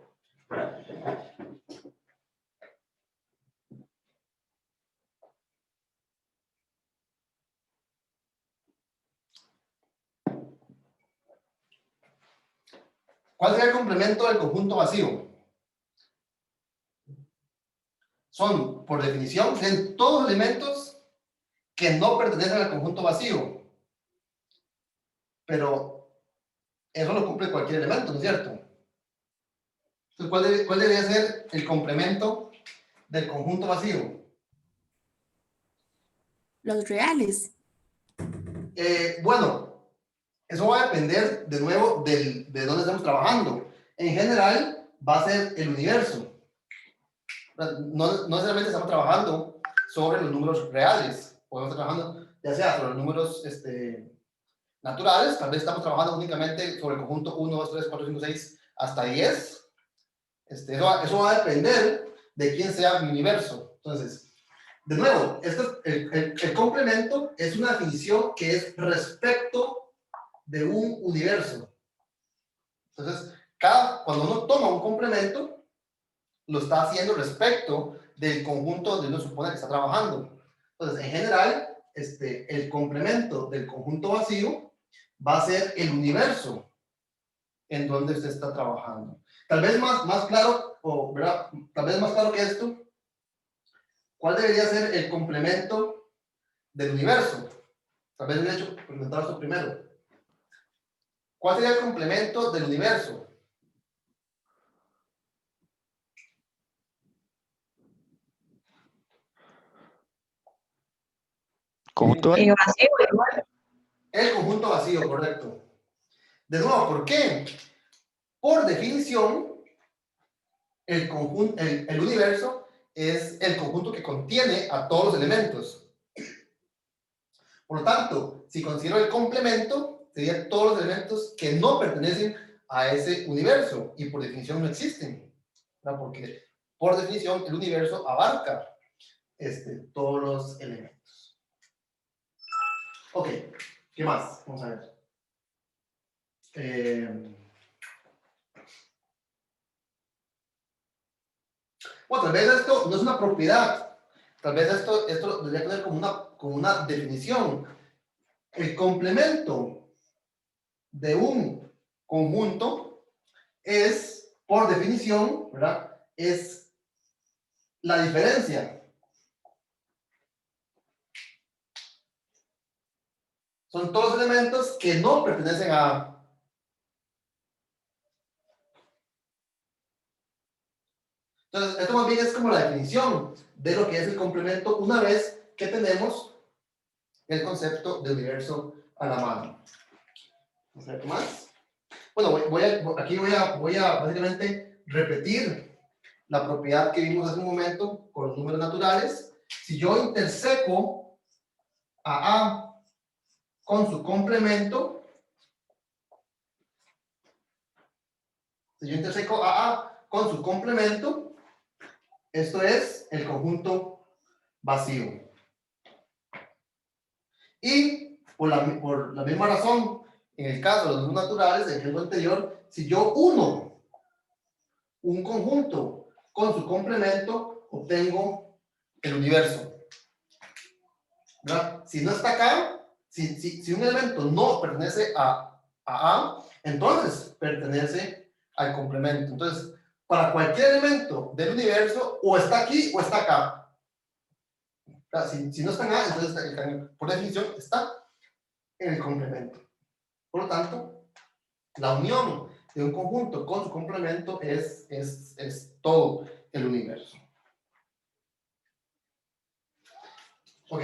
¿Cuál sería el complemento del conjunto vacío? Son, por definición, son todos elementos que no pertenecen al conjunto vacío. Pero eso lo cumple cualquier elemento, ¿no es cierto? Entonces, ¿cuál debería ser el complemento del conjunto vacío? Los reales. Bueno, eso va a depender de nuevo de dónde estamos trabajando. En general, va a ser el universo. No necesariamente estamos trabajando sobre los números reales. Podemos estar trabajando ya sea sobre los números naturales, tal vez estamos trabajando únicamente sobre el conjunto 1, 2, 3, 4, 5, 6 hasta 10. Eso va a depender de quién sea mi universo. Entonces, de nuevo, el complemento es una definición que es respecto de un universo. Entonces, cuando uno toma un complemento, lo está haciendo respecto del conjunto donde uno supone que está trabajando. Entonces, en general, el complemento del conjunto vacío va a ser el universo en donde usted está trabajando. Tal vez más claro, ¿verdad? Tal vez más claro que esto, ¿cuál debería ser el complemento del universo? Tal vez he hecho preguntar esto primero. ¿Cuál sería el complemento del universo? Conjunto Vacío igual. El conjunto vacío, correcto. De nuevo, ¿por qué? Por definición, el universo es el conjunto que contiene a todos los elementos. Por lo tanto, si considero el complemento, serían todos los elementos que no pertenecen a ese universo y por definición no existen, ¿verdad? Porque por definición el universo abarca todos los elementos. Ok, ¿qué más? Vamos a ver. Bueno, tal vez esto no es una propiedad. Tal vez esto debería tener como una definición. El complemento de un conjunto es, por definición, ¿verdad? Es la diferencia. Son todos los elementos que no pertenecen a... Entonces, esto más bien es como la definición de lo que es el complemento una vez que tenemos el concepto de universo a la mano. ¿Vamos a ver qué más? Bueno, aquí voy a básicamente repetir la propiedad que vimos hace un momento con los números naturales. Si yo interseco a A con su complemento, esto es el conjunto vacío. Y por la misma razón, en el caso de los números naturales, en el ejemplo anterior, si yo uno un conjunto con su complemento, obtengo el universo. ¿Verdad? Si no está acá, si un elemento no pertenece a A, entonces pertenece al complemento. Entonces, para cualquier elemento del universo, o está aquí o está acá. Si no está en A, entonces por definición está en el complemento. Por lo tanto, la unión de un conjunto con su complemento es todo el universo. Ok.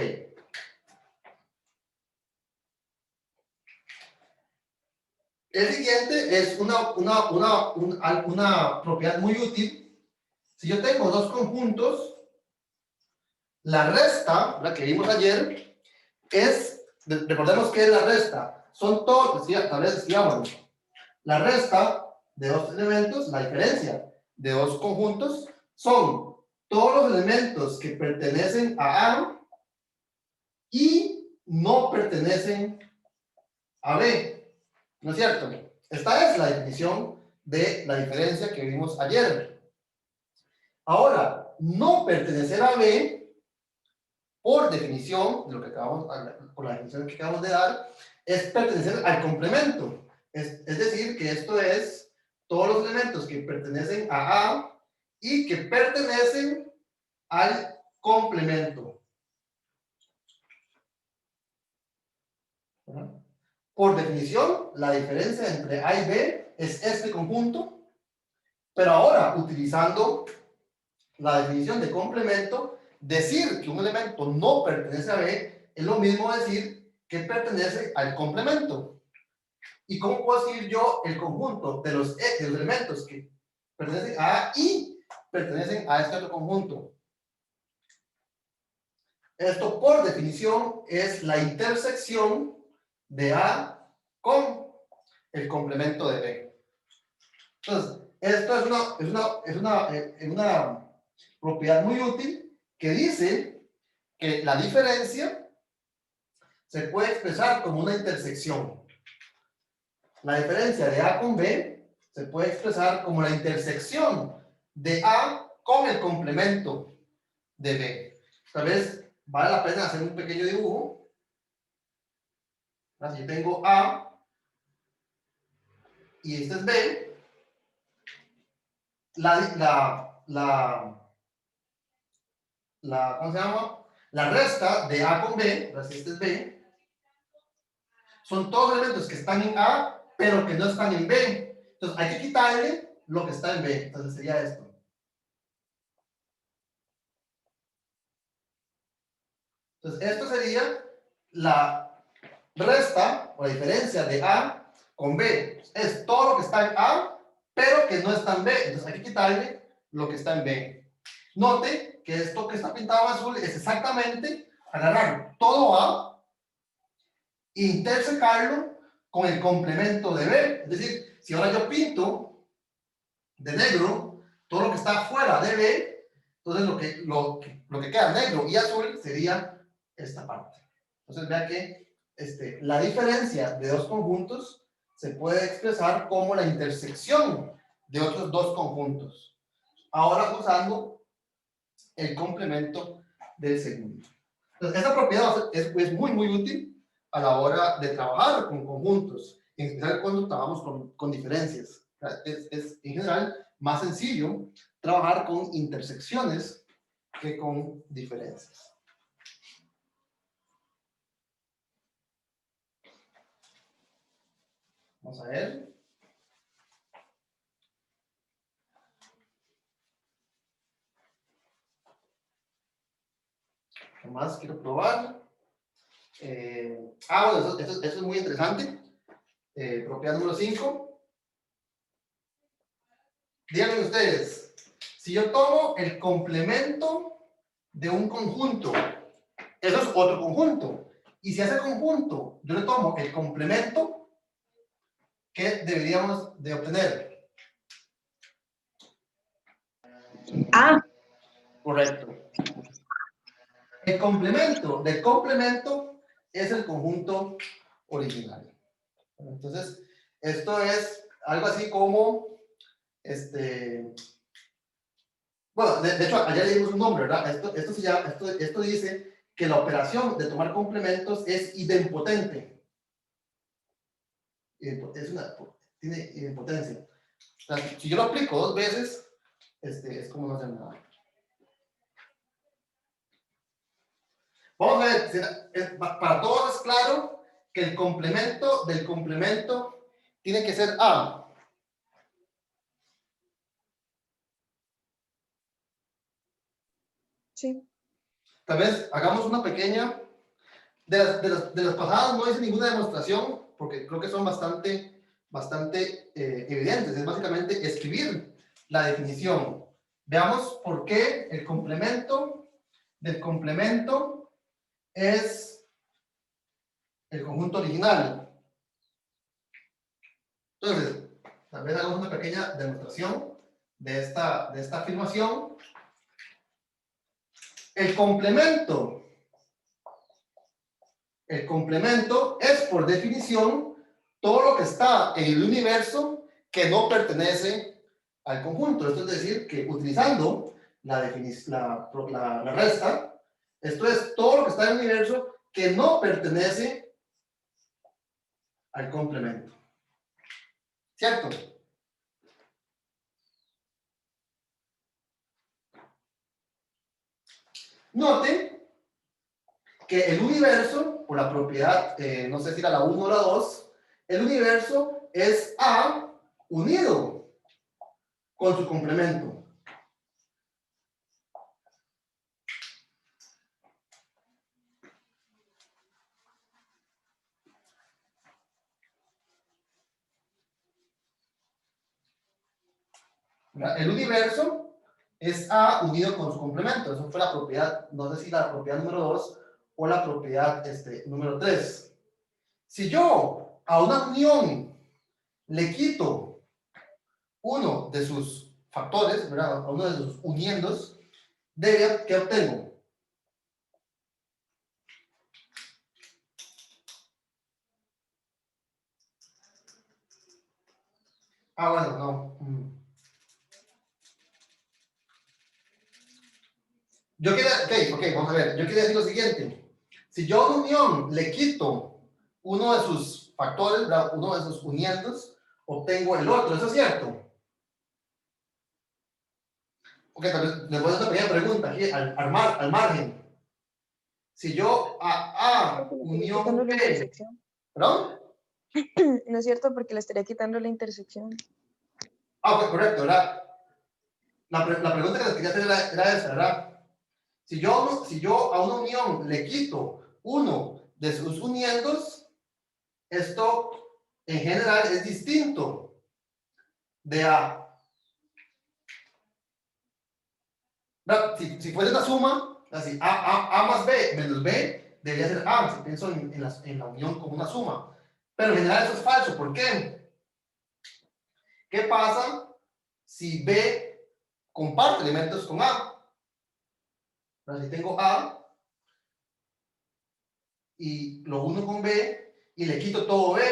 El siguiente es una propiedad muy útil. Si yo tengo dos conjuntos, la resta, la que vimos ayer, recordemos que es la resta. Son todos, tal vez escribamos, la resta de dos elementos, la diferencia de dos conjuntos, son todos los elementos que pertenecen a A y no pertenecen a B. ¿No es cierto? Esta es la definición de la diferencia que vimos ayer. Ahora, no pertenecer a B, por definición, por la definición que acabamos de dar, es pertenecer al complemento. Es decir, que esto es todos los elementos que pertenecen a A y que pertenecen al complemento. ¿Verdad? Por definición, la diferencia entre A y B es este conjunto, pero ahora, utilizando la definición de complemento, decir que un elemento no pertenece a B es lo mismo decir que pertenece al complemento. ¿Y cómo puedo decir yo el conjunto de los elementos que pertenecen a A y pertenecen a este otro conjunto? Esto, por definición, es la intersección de A con el complemento de B. Entonces, esto es una Propiedad muy útil que dice que la diferencia se puede expresar como una intersección. La diferencia de A con B se puede expresar como la intersección de A con el complemento de B. Tal vez vale la pena hacer un pequeño dibujo. Así yo tengo A y este es B. ¿Cómo se llama? La resta de A con B, así este es B, son todos elementos que están en A, pero que no están en B. Entonces hay que quitarle lo que está en B. Entonces sería esto. Entonces esto sería la resta o la diferencia de A con B. Es todo lo que está en A, pero que no está en B. Entonces hay que quitarle lo que está en B. Note que esto que está pintado en azul es exactamente agarrar todo A e intersecarlo con el complemento de B. Es decir, si ahora yo pinto de negro todo lo que está fuera de B, entonces lo que queda negro y azul sería esta parte. Entonces vea que la diferencia de dos conjuntos se puede expresar como la intersección de otros dos conjuntos. Ahora usando el complemento del segundo. Entonces, esta propiedad es muy, muy útil a la hora de trabajar con conjuntos, en especial cuando trabajamos con diferencias. Es en general más sencillo trabajar con intersecciones que con diferencias. Vamos a ver. ¿Qué más quiero probar? Bueno, eso es muy interesante. Propiedad número 5. Díganme ustedes, si yo tomo el complemento de un conjunto, eso es otro conjunto. Y si a ese conjunto yo le tomo el complemento, ¿qué deberíamos de obtener? A. Correcto. El complemento del complemento es el conjunto original. Entonces, esto es algo así como, bueno, de hecho, allá le dimos un nombre, ¿verdad? Esto se llama, esto dice que la operación de tomar complementos es idempotente. Tiene idempotencia. O sea, si yo lo aplico dos veces, es como no hacer nada. Vamos a ver, para todos es claro que el complemento del complemento tiene que ser A. Sí. Tal vez hagamos una pequeña. De las pasadas no hice ninguna demostración porque creo que son bastante evidentes. Es básicamente escribir la definición. Veamos por qué el complemento del complemento es el conjunto original. Entonces, tal vez hagamos una pequeña demostración de esta afirmación. El complemento es, por definición, todo lo que está en el universo que no pertenece al conjunto. Esto es decir, que utilizando la resta, esto es todo lo que está en el universo que no pertenece al complemento. ¿Cierto? Note que el universo, por la propiedad, no sé si era la 1 o la 2, el universo es A unido con su complemento. El universo es A unido con su complemento. Eso fue la propiedad, no sé si la propiedad número 2 o la propiedad número 3. Si yo a una unión le quito uno de sus factores, ¿verdad? A uno de sus uniendos, ¿qué obtengo? Ah, bueno, no. Yo quería, ok, vamos a ver. Yo quería decir lo siguiente. Si yo a una unión le quito uno de sus factores, ¿verdad? Uno de sus uniendos, obtengo el otro. ¿Eso es cierto? Ok, tal vez les voy a hacer una pequeña pregunta aquí, al margen. Si yo a Porque le estaría unión quitando la B, intersección. ¿perdón? No es cierto porque le estaría quitando la intersección. Ah, ok, correcto, ¿verdad? La pregunta que les quería hacer era esa, ¿verdad? Si yo a una unión le quito uno de sus uniendos, esto en general es distinto de A. ¿Verdad? Si fuese una suma, así, A más B menos B, debería ser A, si pienso en la unión como una suma. Pero en general eso es falso. ¿Por qué? ¿Qué pasa si B comparte elementos con A? Si tengo A y lo uno con B y le quito todo B,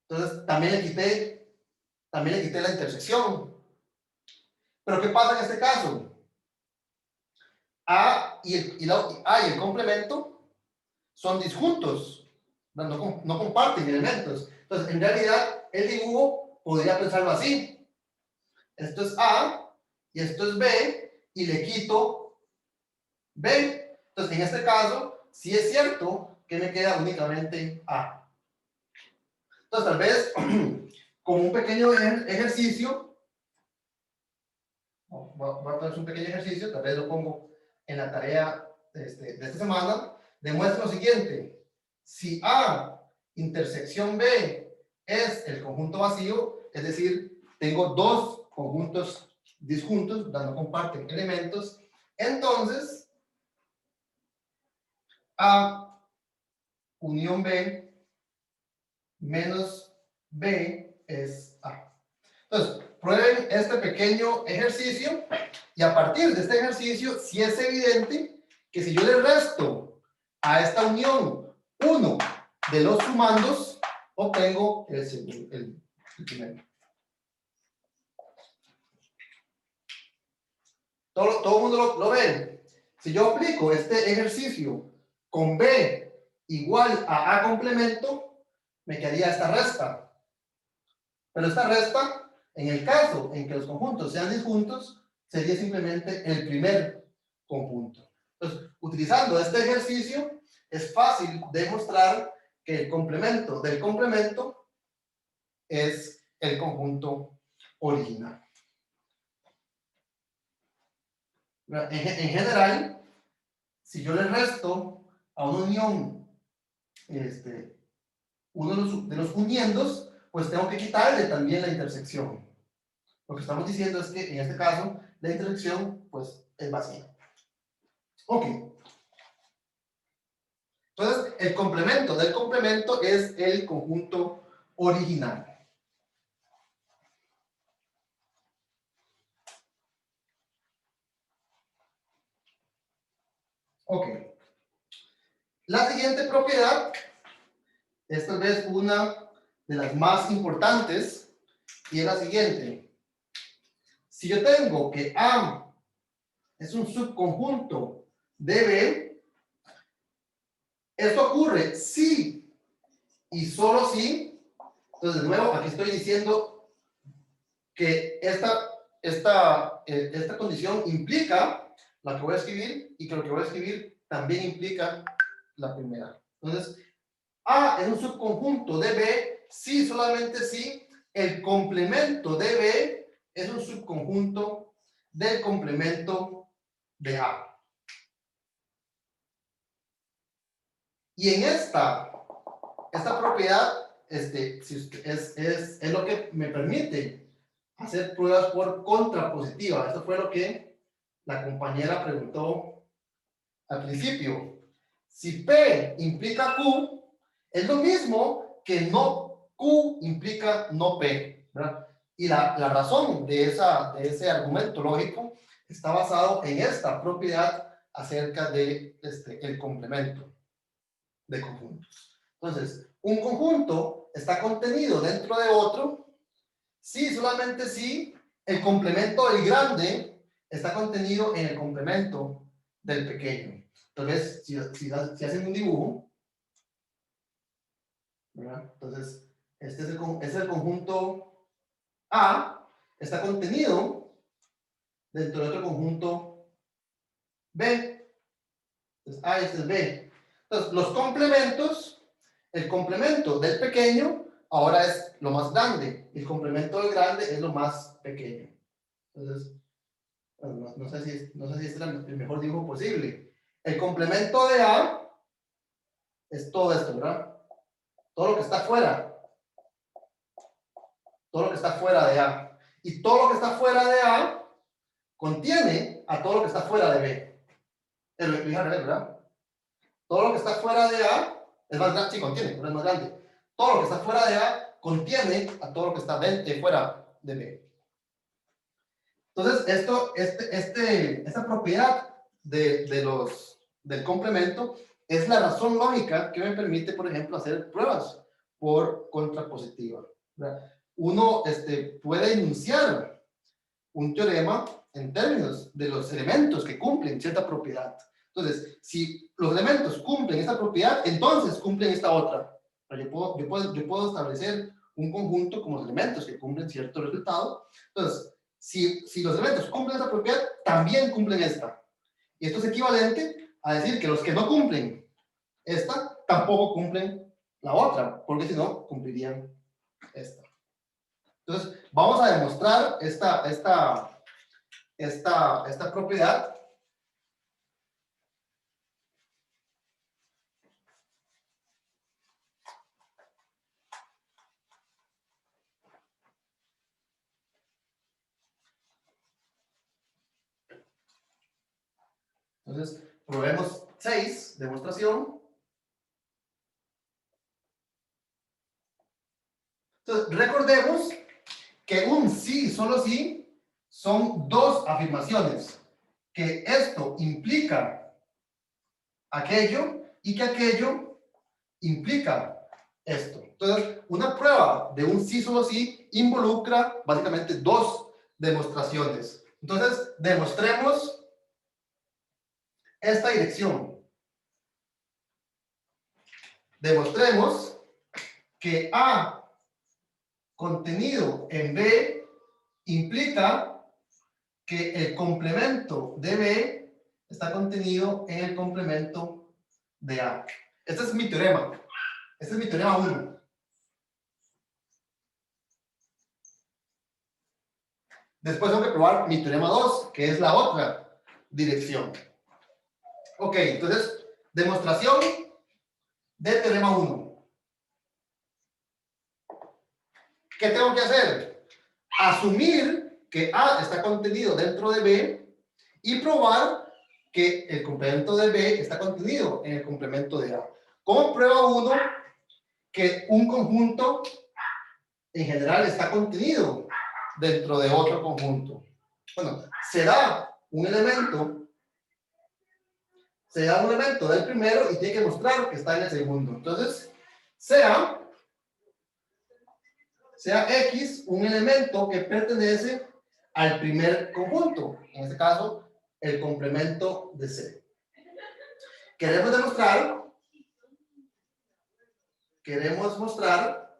entonces también le quité la intersección. Pero ¿qué pasa en este caso? A y el complemento son disjuntos, no comparten elementos. Entonces, en realidad, el dibujo podría pensarlo así. Esto es A y esto es B y le quito B. Entonces, en este caso, sí es cierto que me queda únicamente A. Entonces, tal vez, como un pequeño ejercicio, voy a poner un pequeño ejercicio, tal vez lo pongo en la tarea de esta semana, demuestra lo siguiente. Si A intersección B es el conjunto vacío, es decir, tengo dos conjuntos disjuntos, no comparten elementos, entonces A unión B menos B es A. Entonces, prueben este pequeño ejercicio y a partir de este ejercicio, sí es evidente que si yo le resto a esta unión uno de los sumandos, obtengo el primero. Todo el mundo lo ve. Si yo aplico este ejercicio con B igual a complemento, me quedaría esta resta. Pero esta resta, en el caso en que los conjuntos sean disjuntos, sería simplemente el primer conjunto. Entonces, utilizando este ejercicio, es fácil demostrar que el complemento del complemento es el conjunto original. En general, si yo le resto a una unión uno de los uniendos, pues tengo que quitarle también la intersección. Lo que estamos diciendo es que en este caso la intersección pues es vacía. Ok. Entonces, el complemento del complemento es el conjunto original. Ok. La siguiente propiedad es tal vez una de las más importantes y es la siguiente. Si yo tengo que A es un subconjunto de B, esto ocurre si y solo si. Entonces, de nuevo, aquí estoy diciendo que esta condición implica la que voy a escribir y que lo que voy a escribir también implica la primera. Entonces, A es un subconjunto de B si, solamente si, el complemento de B es un subconjunto del complemento de A. Y en esta propiedad es lo que me permite hacer pruebas por contrapositiva. Esto fue lo que la compañera preguntó al principio. Si P implica Q, es lo mismo que no Q implica no P, ¿verdad? Y la razón de ese argumento lógico está basado en esta propiedad acerca de el complemento de conjuntos. Entonces, un conjunto está contenido dentro de otro si, solamente si, el complemento del grande está contenido en el complemento del pequeño. Entonces, si hacen un dibujo, ¿verdad? Entonces, este es el conjunto A, está contenido dentro de otro conjunto B. Entonces, A y este es B. Entonces, los complementos, el complemento del pequeño ahora es lo más grande, el complemento del grande es lo más pequeño. Entonces, bueno, no sé si este es el mejor dibujo posible. El complemento de A es todo esto, ¿verdad? Todo lo que está fuera. Todo lo que está fuera de A. Y todo lo que está fuera de A contiene a todo lo que está fuera de B. Lo dije al revés, ¿verdad? Todo lo que está fuera de A es más grande, sí, contiene, pero es más grande. Todo lo que está fuera de A contiene a todo lo que está fuera de B. Entonces, esta propiedad del complemento es la razón lógica que me permite, por ejemplo, hacer pruebas por contrapositiva, ¿verdad? Uno puede enunciar un teorema en términos de los elementos que cumplen cierta propiedad. Entonces, si los elementos cumplen esta propiedad, entonces cumplen esta otra. Yo puedo establecer un conjunto como elementos que cumplen cierto resultado. Entonces, si los elementos cumplen esta propiedad, también cumplen esta. Y esto es equivalente a decir que los que no cumplen esta, tampoco cumplen la otra, porque si no, cumplirían esta. Entonces, vamos a demostrar esta propiedad. Entonces, probemos 6, demostración. Entonces, recordemos que un sí, solo sí, son dos afirmaciones. Que esto implica aquello y que aquello implica esto. Entonces, una prueba de un sí, solo sí, involucra básicamente dos demostraciones. Entonces, demostremos esta dirección. Demostremos que A contenido en B implica que el complemento de B está contenido en el complemento de A. Este es mi teorema. Este es mi teorema 1. Después tengo que probar mi teorema 2, que es la otra dirección. Ok, entonces, demostración de teorema 1. ¿Qué tengo que hacer? Asumir que A está contenido dentro de B y probar que el complemento de B está contenido en el complemento de A. ¿Cómo prueba uno que un conjunto en general está contenido dentro de otro conjunto? Bueno, se da un elemento del primero y tiene que mostrar que está en el segundo. Entonces, sea X un elemento que pertenece al primer conjunto, en este caso, el complemento de C. Queremos mostrar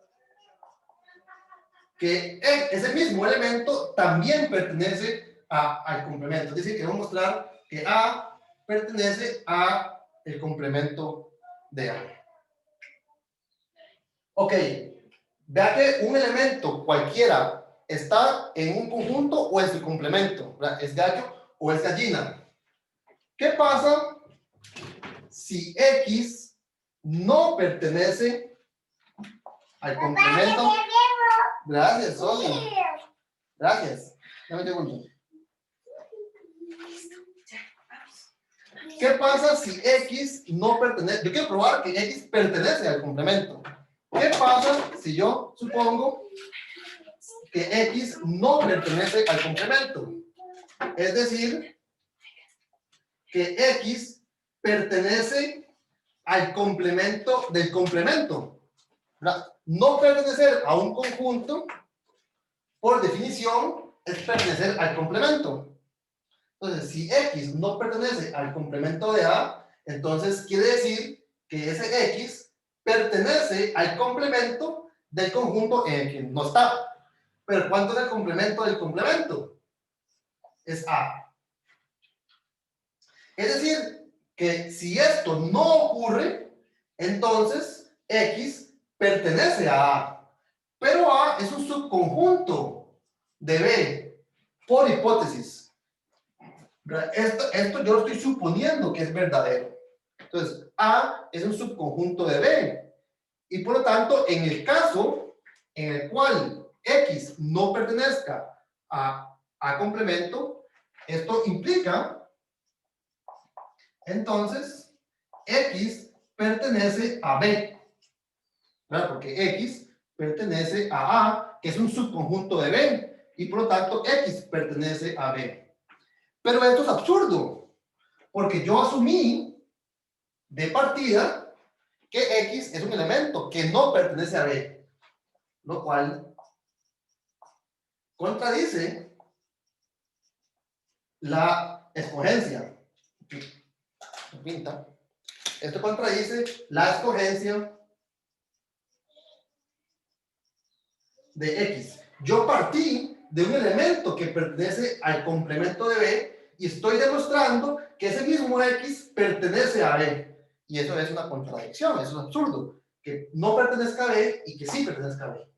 que ese mismo elemento también pertenece al complemento. Es decir, queremos mostrar que A pertenece a el complemento de A. Ok, vea que un elemento cualquiera está en un conjunto o en su complemento, ¿verdad? Es gallo o es gallina. ¿Qué pasa si X no pertenece al complemento? Gracias, Soli. Gracias. Dame un segundo. ¿Qué pasa si X no pertenece? Yo quiero probar que X pertenece al complemento. ¿Qué pasa si yo supongo que X no pertenece al complemento? es decir que X pertenece al complemento del complemento. ¿Verdad? No pertenecer a un conjunto, por definición, es pertenecer al complemento. Entonces, si X no pertenece al complemento de A, entonces quiere decir que ese X pertenece al complemento del conjunto en el que no está. Pero ¿cuánto es el complemento del complemento? Es A. Es decir, que si esto no ocurre, entonces X pertenece a A. Pero A es un subconjunto de B, por hipótesis. Esto yo lo estoy suponiendo que es verdadero. Entonces, A es un subconjunto de B. Y por lo tanto, en el caso en el cual X no pertenezca a complemento, esto implica, entonces, X pertenece a B. ¿Verdad? Porque X pertenece a A, que es un subconjunto de B. Y por lo tanto, X pertenece a B. Pero esto es absurdo, porque yo asumí de partida que X es un elemento que no pertenece a B, lo cual contradice la escogencia. Pinta. Esto contradice la escogencia de X. Yo partí de un elemento que pertenece al complemento de B y estoy demostrando que ese mismo X pertenece a B. Y eso es una contradicción, eso es absurdo. Que no pertenezca a B y que sí pertenezca a B.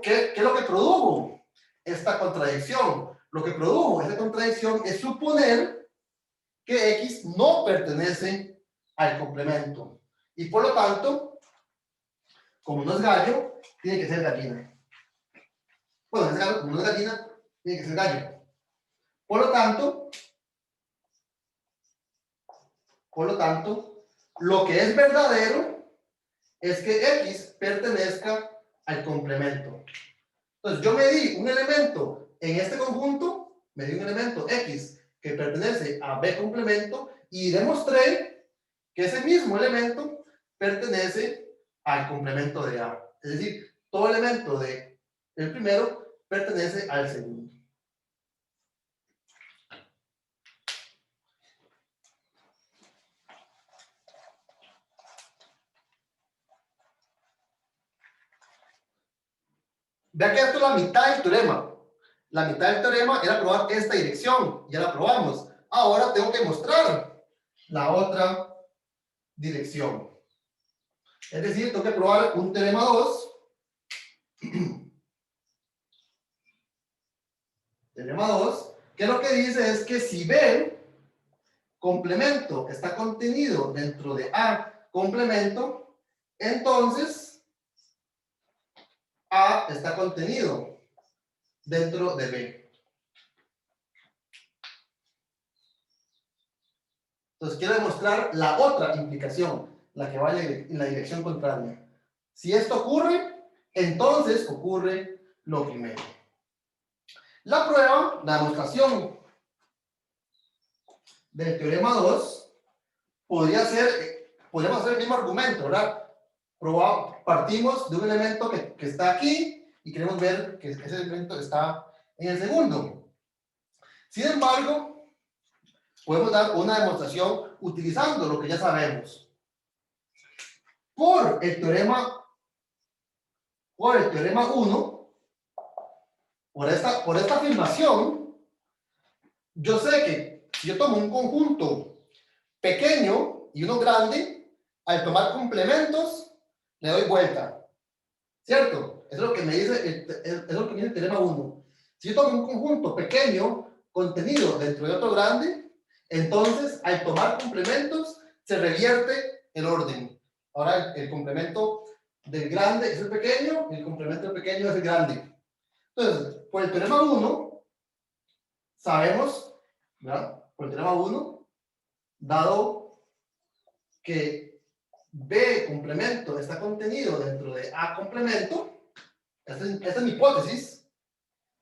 ¿Qué es lo que produjo esta contradicción? Lo que produjo esta contradicción es suponer que X no pertenece al complemento. Y por lo tanto, como no es gallo, tiene que ser gallina. Bueno, como no es gallina, tiene que ser gallo. Por lo tanto, lo que es verdadero es que X pertenezca al complemento. Entonces, yo me di un elemento en este conjunto, me di un elemento X que pertenece a B complemento y demostré que ese mismo elemento pertenece al complemento de A. Es decir, todo elemento de el primero pertenece al segundo. Vea que esto es la mitad del teorema. La mitad del teorema era probar esta dirección. Ya la probamos. Ahora tengo que mostrar la otra dirección. Es decir, tengo que probar un teorema 2. Teorema 2, que lo que dice es que si B complemento está contenido dentro de A complemento, entonces A está contenido dentro de B. Entonces quiero demostrar la otra implicación, la que vaya en la dirección contraria. Si esto ocurre, entonces ocurre lo primero. La prueba, la demostración del teorema 2 podríamos hacer el mismo argumento, ¿verdad? Partimos de un elemento que está aquí y queremos ver que ese elemento está en el segundo. Sin embargo, podemos dar una demostración utilizando lo que ya sabemos. Por el teorema 1, por esta afirmación, yo sé que si yo tomo un conjunto pequeño y uno grande, al tomar complementos, le doy vuelta. ¿Cierto? Eso es lo que me dice el teorema 1. Si yo tomo un conjunto pequeño contenido dentro de otro grande, entonces al tomar complementos se revierte el orden. Ahora el complemento del grande es el pequeño y el complemento del pequeño es el grande. Entonces, por el teorema 1, sabemos, ¿verdad? Por el teorema 1, dado que B complemento está contenido dentro de A complemento, esta es mi hipótesis,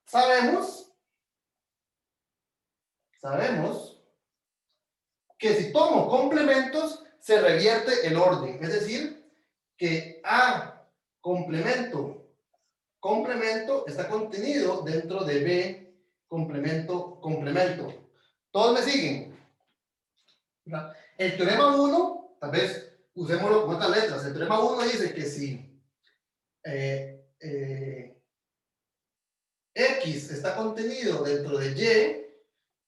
sabemos sabemos que si tomo complementos, se revierte el orden. Es decir, que A complemento está contenido dentro de B complemento. ¿Todos me siguen? ¿Verdad? El teorema 1, tal vez usémoslo con otras letras. El teorema 1 dice que si X está contenido dentro de Y,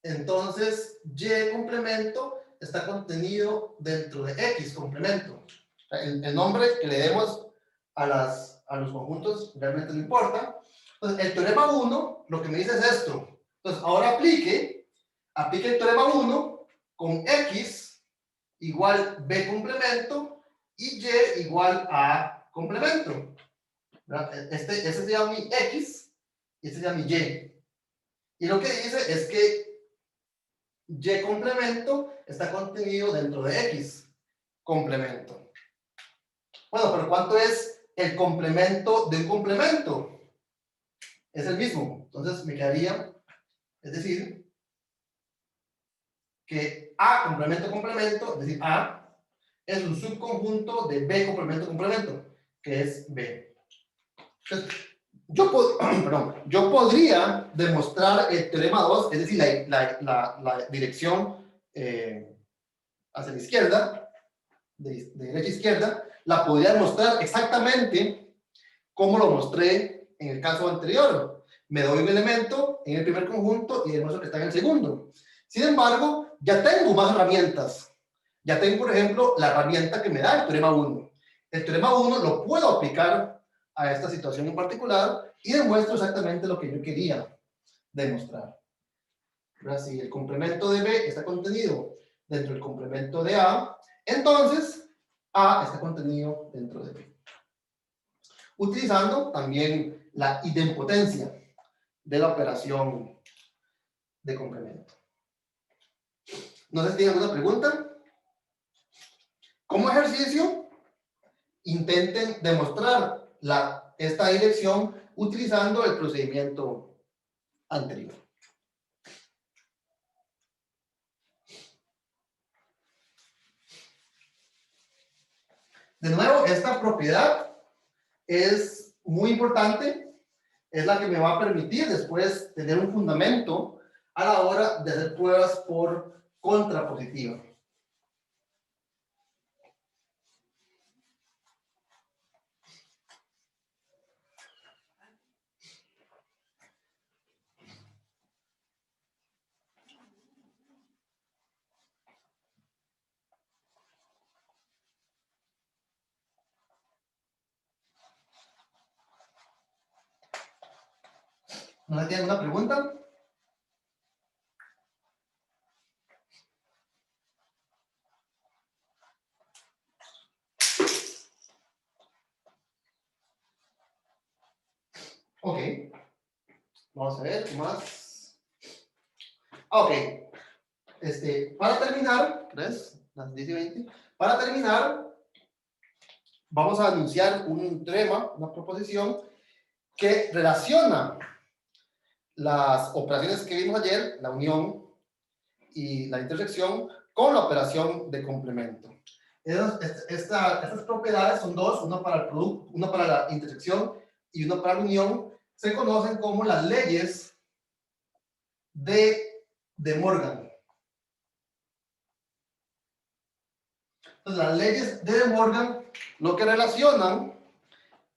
entonces Y complemento está contenido dentro de X complemento. El nombre que le demos a los conjuntos realmente no importa. Entonces, el teorema 1 lo que me dice es esto. Entonces, ahora aplique el teorema 1 con X igual B complemento y Y igual A complemento. Este sería mi X y este sería mi Y. Y lo que dice es que Y complemento está contenido dentro de X complemento. Bueno, pero ¿cuánto es el complemento de un complemento? Es el mismo. Entonces me quedaría, es decir, que A complemento, es decir, A es un subconjunto de B complemento, que es B. Entonces, yo podría demostrar el teorema 2, es decir, la dirección hacia la izquierda, de derecha a izquierda, la podría demostrar exactamente como lo mostré en el caso anterior. Me doy un elemento en el primer conjunto y demuestro que está en el segundo. Sin embargo, ya tengo más herramientas. Ya tengo, por ejemplo, la herramienta que me da el teorema 1. El teorema 1 lo puedo aplicar a esta situación en particular y demuestro exactamente lo que yo quería demostrar. Si el complemento de B está contenido dentro del complemento de A, entonces A está contenido dentro de B. Utilizando también la idempotencia de la operación de complemento. No sé si tienen alguna pregunta. Como ejercicio, intenten demostrar esta dirección utilizando el procedimiento anterior. De nuevo, esta propiedad es muy importante, es la que me va a permitir después tener un fundamento a la hora de hacer pruebas por contrapositiva. ¿No tienen una pregunta? Ok. Vamos a ver qué más. Ok. Para terminar, ¿ves? Las 10 y 20. Para terminar, vamos a anunciar un teorema, una proposición que relaciona las operaciones que vimos ayer, la unión y la intersección, con la operación de complemento. Estas propiedades son dos, uno para el producto, uno para la intersección y uno para la unión. Se conocen como las leyes de Morgan. Entonces, las leyes de De Morgan lo que relacionan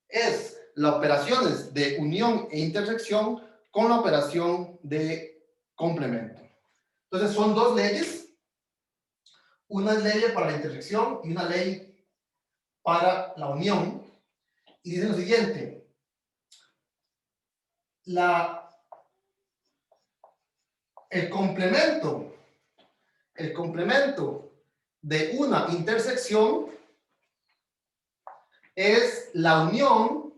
es las operaciones de unión e intersección con la operación de complemento. Entonces, son dos leyes. Una es ley para la intersección y una ley para la unión. Y dice lo siguiente. El complemento de una intersección es la unión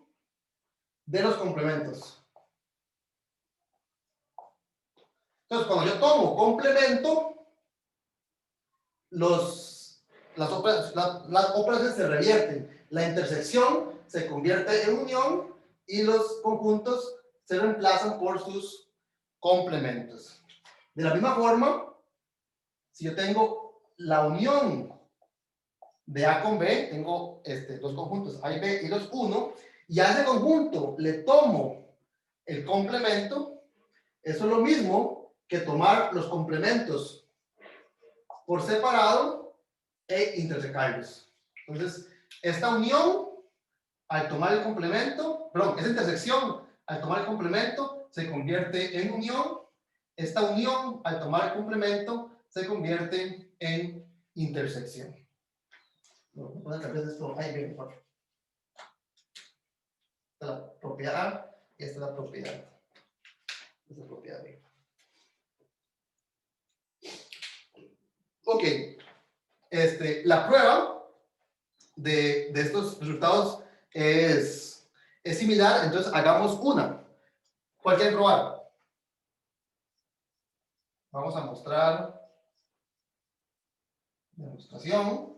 de los complementos. Entonces, cuando yo tomo complemento, las operaciones se revierten. La intersección se convierte en unión y los conjuntos se reemplazan por sus complementos. De la misma forma, si yo tengo la unión de A con B, tengo dos conjuntos A y B y los 1, y a ese conjunto le tomo el complemento, eso es lo mismo que tomar los complementos por separado e intersecarlos. Entonces, esta unión, al tomar el complemento, perdón, esa intersección, al tomar el complemento, se convierte en unión. Esta unión, al tomar el complemento, se convierte en intersección. Bueno, voy a cambiar esto. Ahí bien, mejor. Esta es la propiedad A y esta es la propiedad. Esta es la propiedad B. Ok. La prueba de estos resultados es similar, entonces hagamos una. ¿Cuál quieren probar? Vamos a mostrar demostración.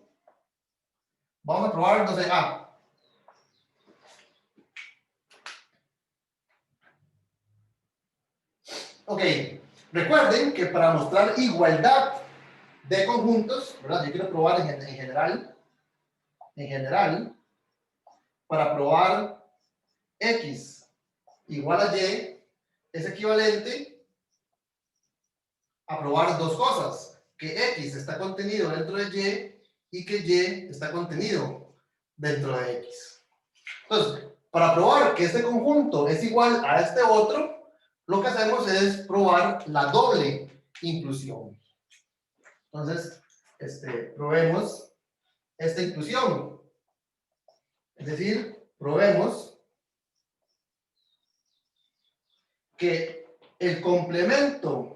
Vamos a probar, entonces, ok, recuerden que para mostrar igualdad de conjuntos, ¿verdad? Yo quiero probar en general, para probar X igual a Y, es equivalente a probar dos cosas, que X está contenido dentro de Y que Y está contenido dentro de X. Entonces, para probar que este conjunto es igual a este otro, lo que hacemos es probar la doble inclusión. Entonces, probemos esta inclusión. Es decir, probemos que el complemento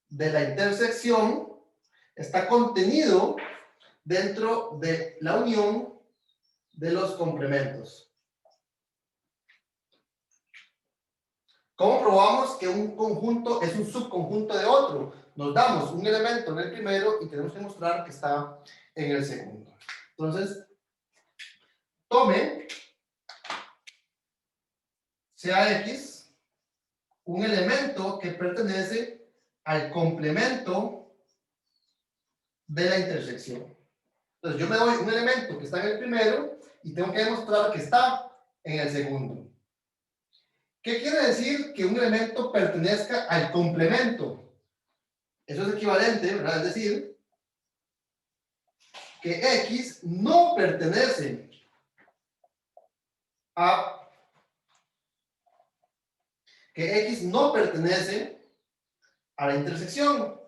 de la intersección está contenido dentro de la unión de los complementos. ¿Cómo probamos que un conjunto es un subconjunto de otro? Nos damos un elemento en el primero y tenemos que mostrar que está en el segundo. Entonces, tome sea X un elemento que pertenece al complemento de la intersección. Entonces, yo me doy un elemento que está en el primero y tengo que demostrar que está en el segundo. ¿Qué quiere decir que un elemento pertenezca al complemento? Eso es equivalente, ¿verdad? Es decir, que X no pertenece a... que X no pertenece a la intersección.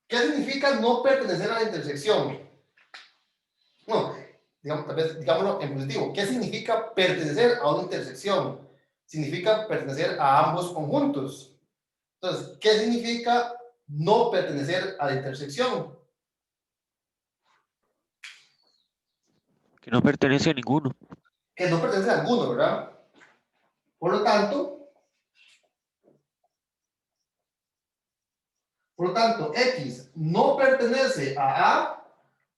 ¿Qué significa no pertenecer a la intersección? No, digámoslo en positivo. ¿Qué significa pertenecer a una intersección? Significa pertenecer a ambos conjuntos. Entonces, ¿qué significa no pertenecer a la intersección? Que no pertenece a ninguno. Que no pertenece a alguno, ¿verdad? Por lo tanto, X no pertenece a A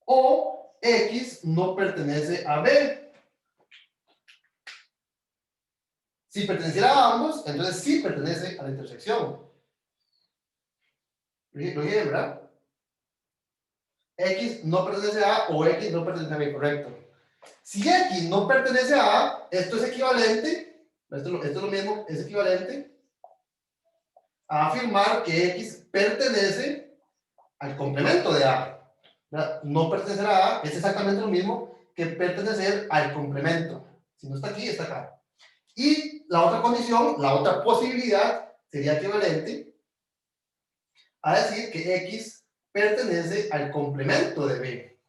o X no pertenece a B. Si perteneciera a ambos, entonces sí pertenece a la intersección. Lo dije, ¿verdad? X no pertenece a A o X no pertenece a B, correcto. Si X no pertenece a A, esto es equivalente, esto es lo mismo, es equivalente a afirmar que X pertenece al complemento de A. ¿Verdad? No pertenecer a A es exactamente lo mismo que pertenecer al complemento. Si no está aquí, está acá. Y la otra condición, la otra posibilidad sería equivalente a decir que X pertenece al complemento de B.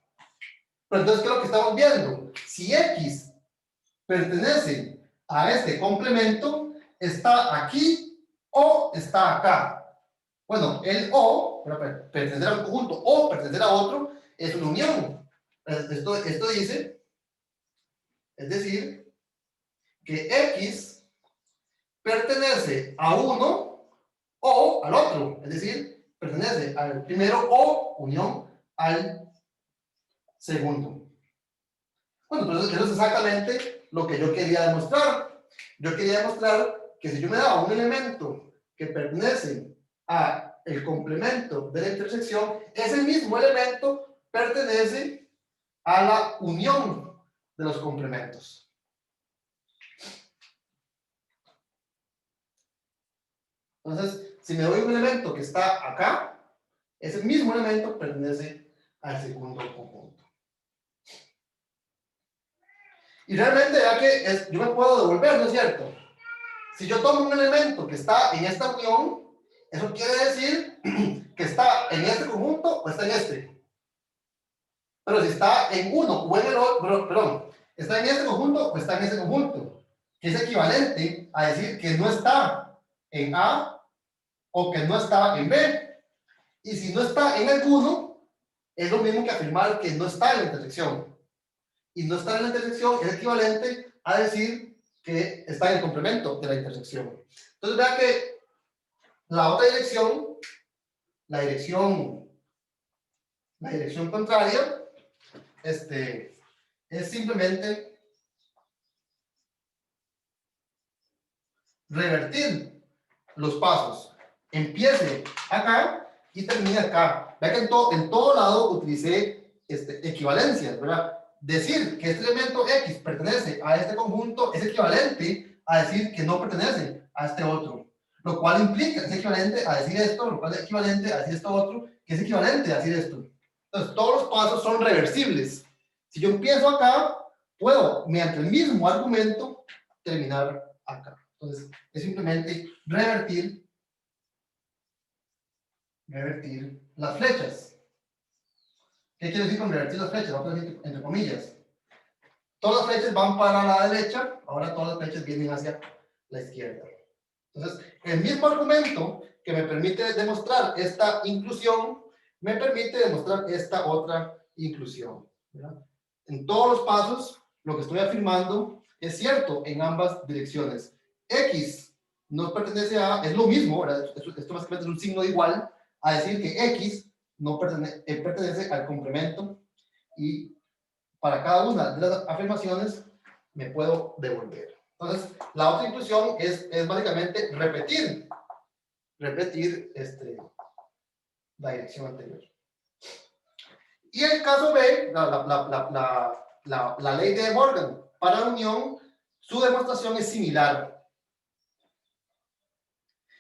Pero entonces, ¿qué es lo que estamos viendo? Si X pertenece a este complemento, ¿está aquí o está acá? Bueno, el o, pertenecer a un conjunto o pertenecer a otro, es una unión. Esto dice, es decir, que X pertenece a uno o al otro, es decir, pertenece al primero o unión al segundo. Bueno, entonces eso es exactamente lo que yo quería demostrar. Yo quería demostrar que si yo me daba un elemento que pertenece a el complemento de la intersección, ese mismo elemento pertenece a la unión de los complementos. Entonces, si me doy un elemento que está acá, ese mismo elemento pertenece al segundo conjunto. Y realmente, ya que yo me puedo devolver, ¿no es cierto? Si yo tomo un elemento que está en esta unión, eso quiere decir que está en este conjunto o está en este. Pero si está en uno o en el otro, perdón, está en este conjunto o está en ese conjunto, que es equivalente a decir que no está en A o que no está en B. Y si no está en alguno, es lo mismo que afirmar que no está en la intersección. Y no está en la intersección es equivalente a decir que está en el complemento de la intersección. Entonces vea que la otra dirección, la dirección contraria, es simplemente revertir los pasos. Empiece acá y termine acá. Vea que en todo lado utilicé equivalencias, ¿verdad? Decir que este elemento X pertenece a este conjunto es equivalente a decir que no pertenece a este otro. Lo cual implica, es equivalente a decir esto, lo cual es equivalente a decir esto otro, que es equivalente a decir esto. Entonces, todos los pasos son reversibles. Si yo empiezo acá, puedo, mediante el mismo argumento, terminar acá. Entonces, es simplemente revertir las flechas. ¿Qué quiere decir con revertir las flechas? Vamos a decir entre comillas. Todas las flechas van para la derecha, ahora todas las flechas vienen hacia la izquierda. Entonces, el mismo argumento que me permite demostrar esta inclusión, me permite demostrar esta otra inclusión, ¿verdad? En todos los pasos, lo que estoy afirmando es cierto en ambas direcciones. X no pertenece a, es lo mismo, ¿verdad? Esto básicamente es un signo de igual a decir que X no pertenece al complemento, y para cada una de las afirmaciones me puedo devolver. Entonces, la otra inclusión es básicamente repetir la dirección anterior. Y el caso B, la ley de Morgan para la unión, su demostración es similar.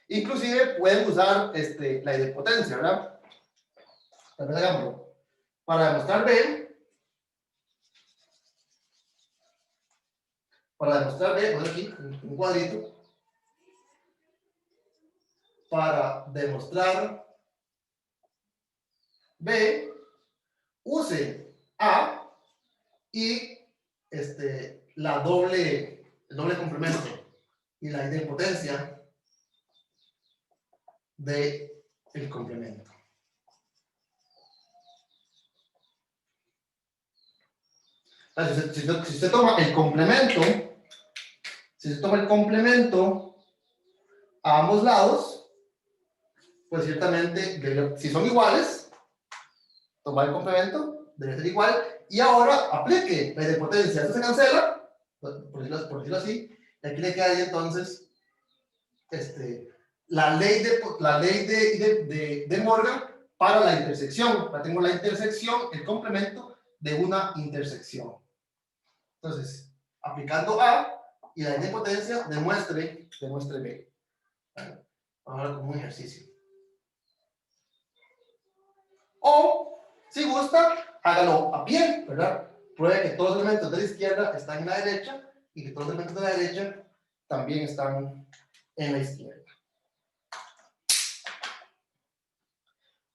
Inclusive pueden usar la idempotencia, ¿verdad? Tal vez hagámoslo. Para demostrar B, voy aquí un cuadrito. Para demostrar B, use A y el doble complemento y la idempotencia del complemento. Entonces, si usted toma el complemento, a ambos lados, pues ciertamente, si son iguales, tomar el complemento debe ser igual, y ahora aplique la idempotencia. Esto se cancela, por decirlo así, y aquí le queda ahí entonces la ley de Morgan para la intersección. Ya tengo la intersección, el complemento de una intersección. Entonces, aplicando A y la idempotencia, demuestre B. Ahora como un ejercicio. O, si gusta, hágalo a pie, ¿verdad? Pruebe que todos los elementos de la izquierda están en la derecha y que todos los elementos de la derecha también están en la izquierda.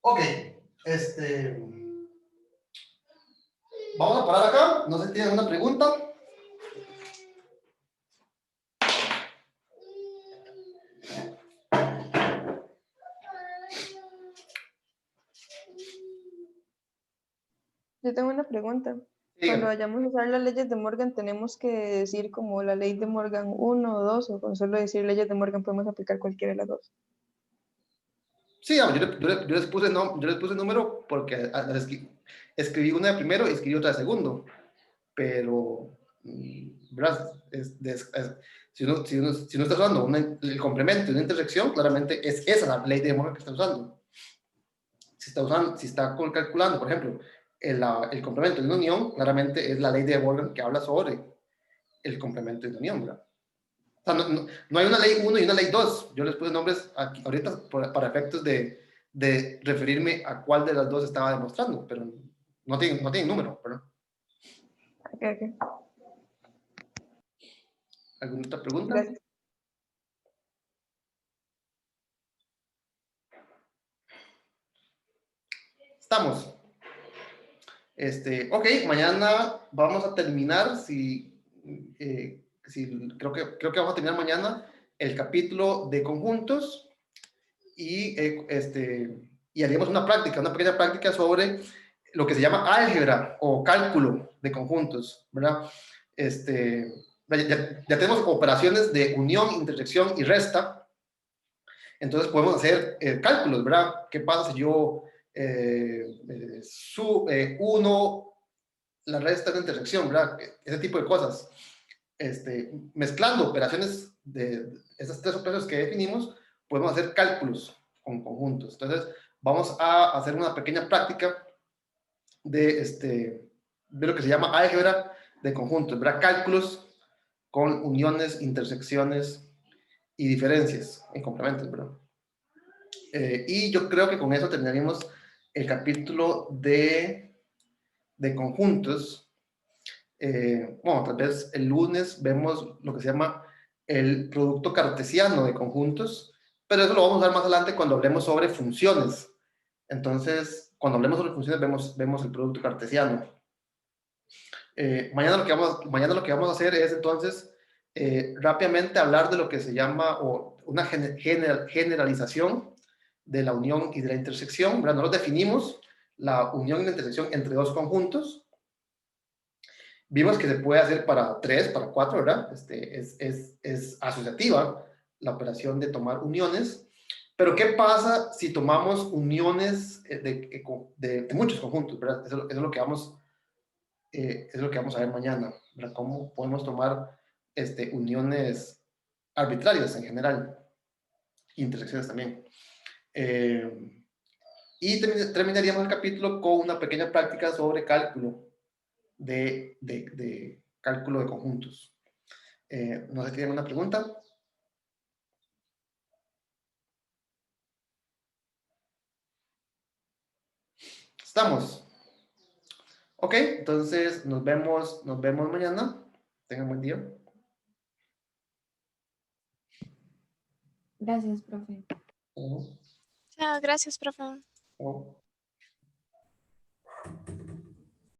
Ok, vamos a parar acá. No sé si tienen una pregunta. Yo tengo una pregunta. Cuando vayamos a usar las leyes de Morgan, ¿tenemos que decir como la ley de Morgan 1 o 2, o con solo decir leyes de Morgan podemos aplicar cualquiera de las dos? Sí, yo les puse número porque escribí una de primero y escribí otra de segundo, pero ¿verdad? Si uno está usando el complemento de una intersección, claramente es esa la ley de Morgan que está usando. Si está calculando, por ejemplo, el complemento de una unión, claramente es la ley de Morgan que habla sobre el complemento de una unión, ¿verdad? O sea, no hay una ley 1 y una ley 2. Yo les puse nombres aquí, ahorita para efectos de referirme a cuál de las dos estaba demostrando, pero no tienen número, ¿verdad? Ok. ¿Alguna otra pregunta? Gracias. Estamos. Ok, mañana vamos a terminar, creo que vamos a terminar mañana el capítulo de conjuntos y haríamos una pequeña práctica sobre lo que se llama álgebra o cálculo de conjuntos, ¿verdad? Ya tenemos operaciones de unión, intersección y resta, entonces podemos hacer cálculos, ¿verdad? ¿Qué pasa si yo uno la resta de intersección, ¿verdad? Ese tipo de cosas. Mezclando operaciones de esas tres operaciones que definimos, podemos hacer cálculos con conjuntos. Entonces, vamos a hacer una pequeña práctica de lo que se llama álgebra de conjuntos, ¿verdad? Cálculos con uniones, intersecciones y diferencias y complementos, ¿verdad? Y yo creo que con eso terminaríamos el capítulo de conjuntos. Bueno, tal vez el lunes vemos lo que se llama el producto cartesiano de conjuntos, pero eso lo vamos a ver más adelante cuando hablemos sobre funciones. Entonces, cuando hablemos sobre funciones, vemos el producto cartesiano. Mañana lo que vamos a hacer es entonces rápidamente hablar de lo que se llama una generalización de la unión y de la intersección. Nosotros definimos la unión y la intersección entre dos conjuntos. Vimos que se puede hacer para 3, para 4, ¿verdad? Es asociativa la operación de tomar uniones. Pero ¿qué pasa si tomamos uniones de muchos conjuntos, ¿verdad? Eso es lo que vamos a ver mañana, ¿verdad? Cómo podemos tomar uniones arbitrarias en general, intersecciones también. Y terminaríamos el capítulo con una pequeña práctica sobre cálculo de cálculo de conjuntos. No sé si tienen una pregunta. Estamos. Ok, entonces nos vemos mañana. Tengan buen día. Gracias, profe. Ujú. Chao, gracias, profe. Ujú.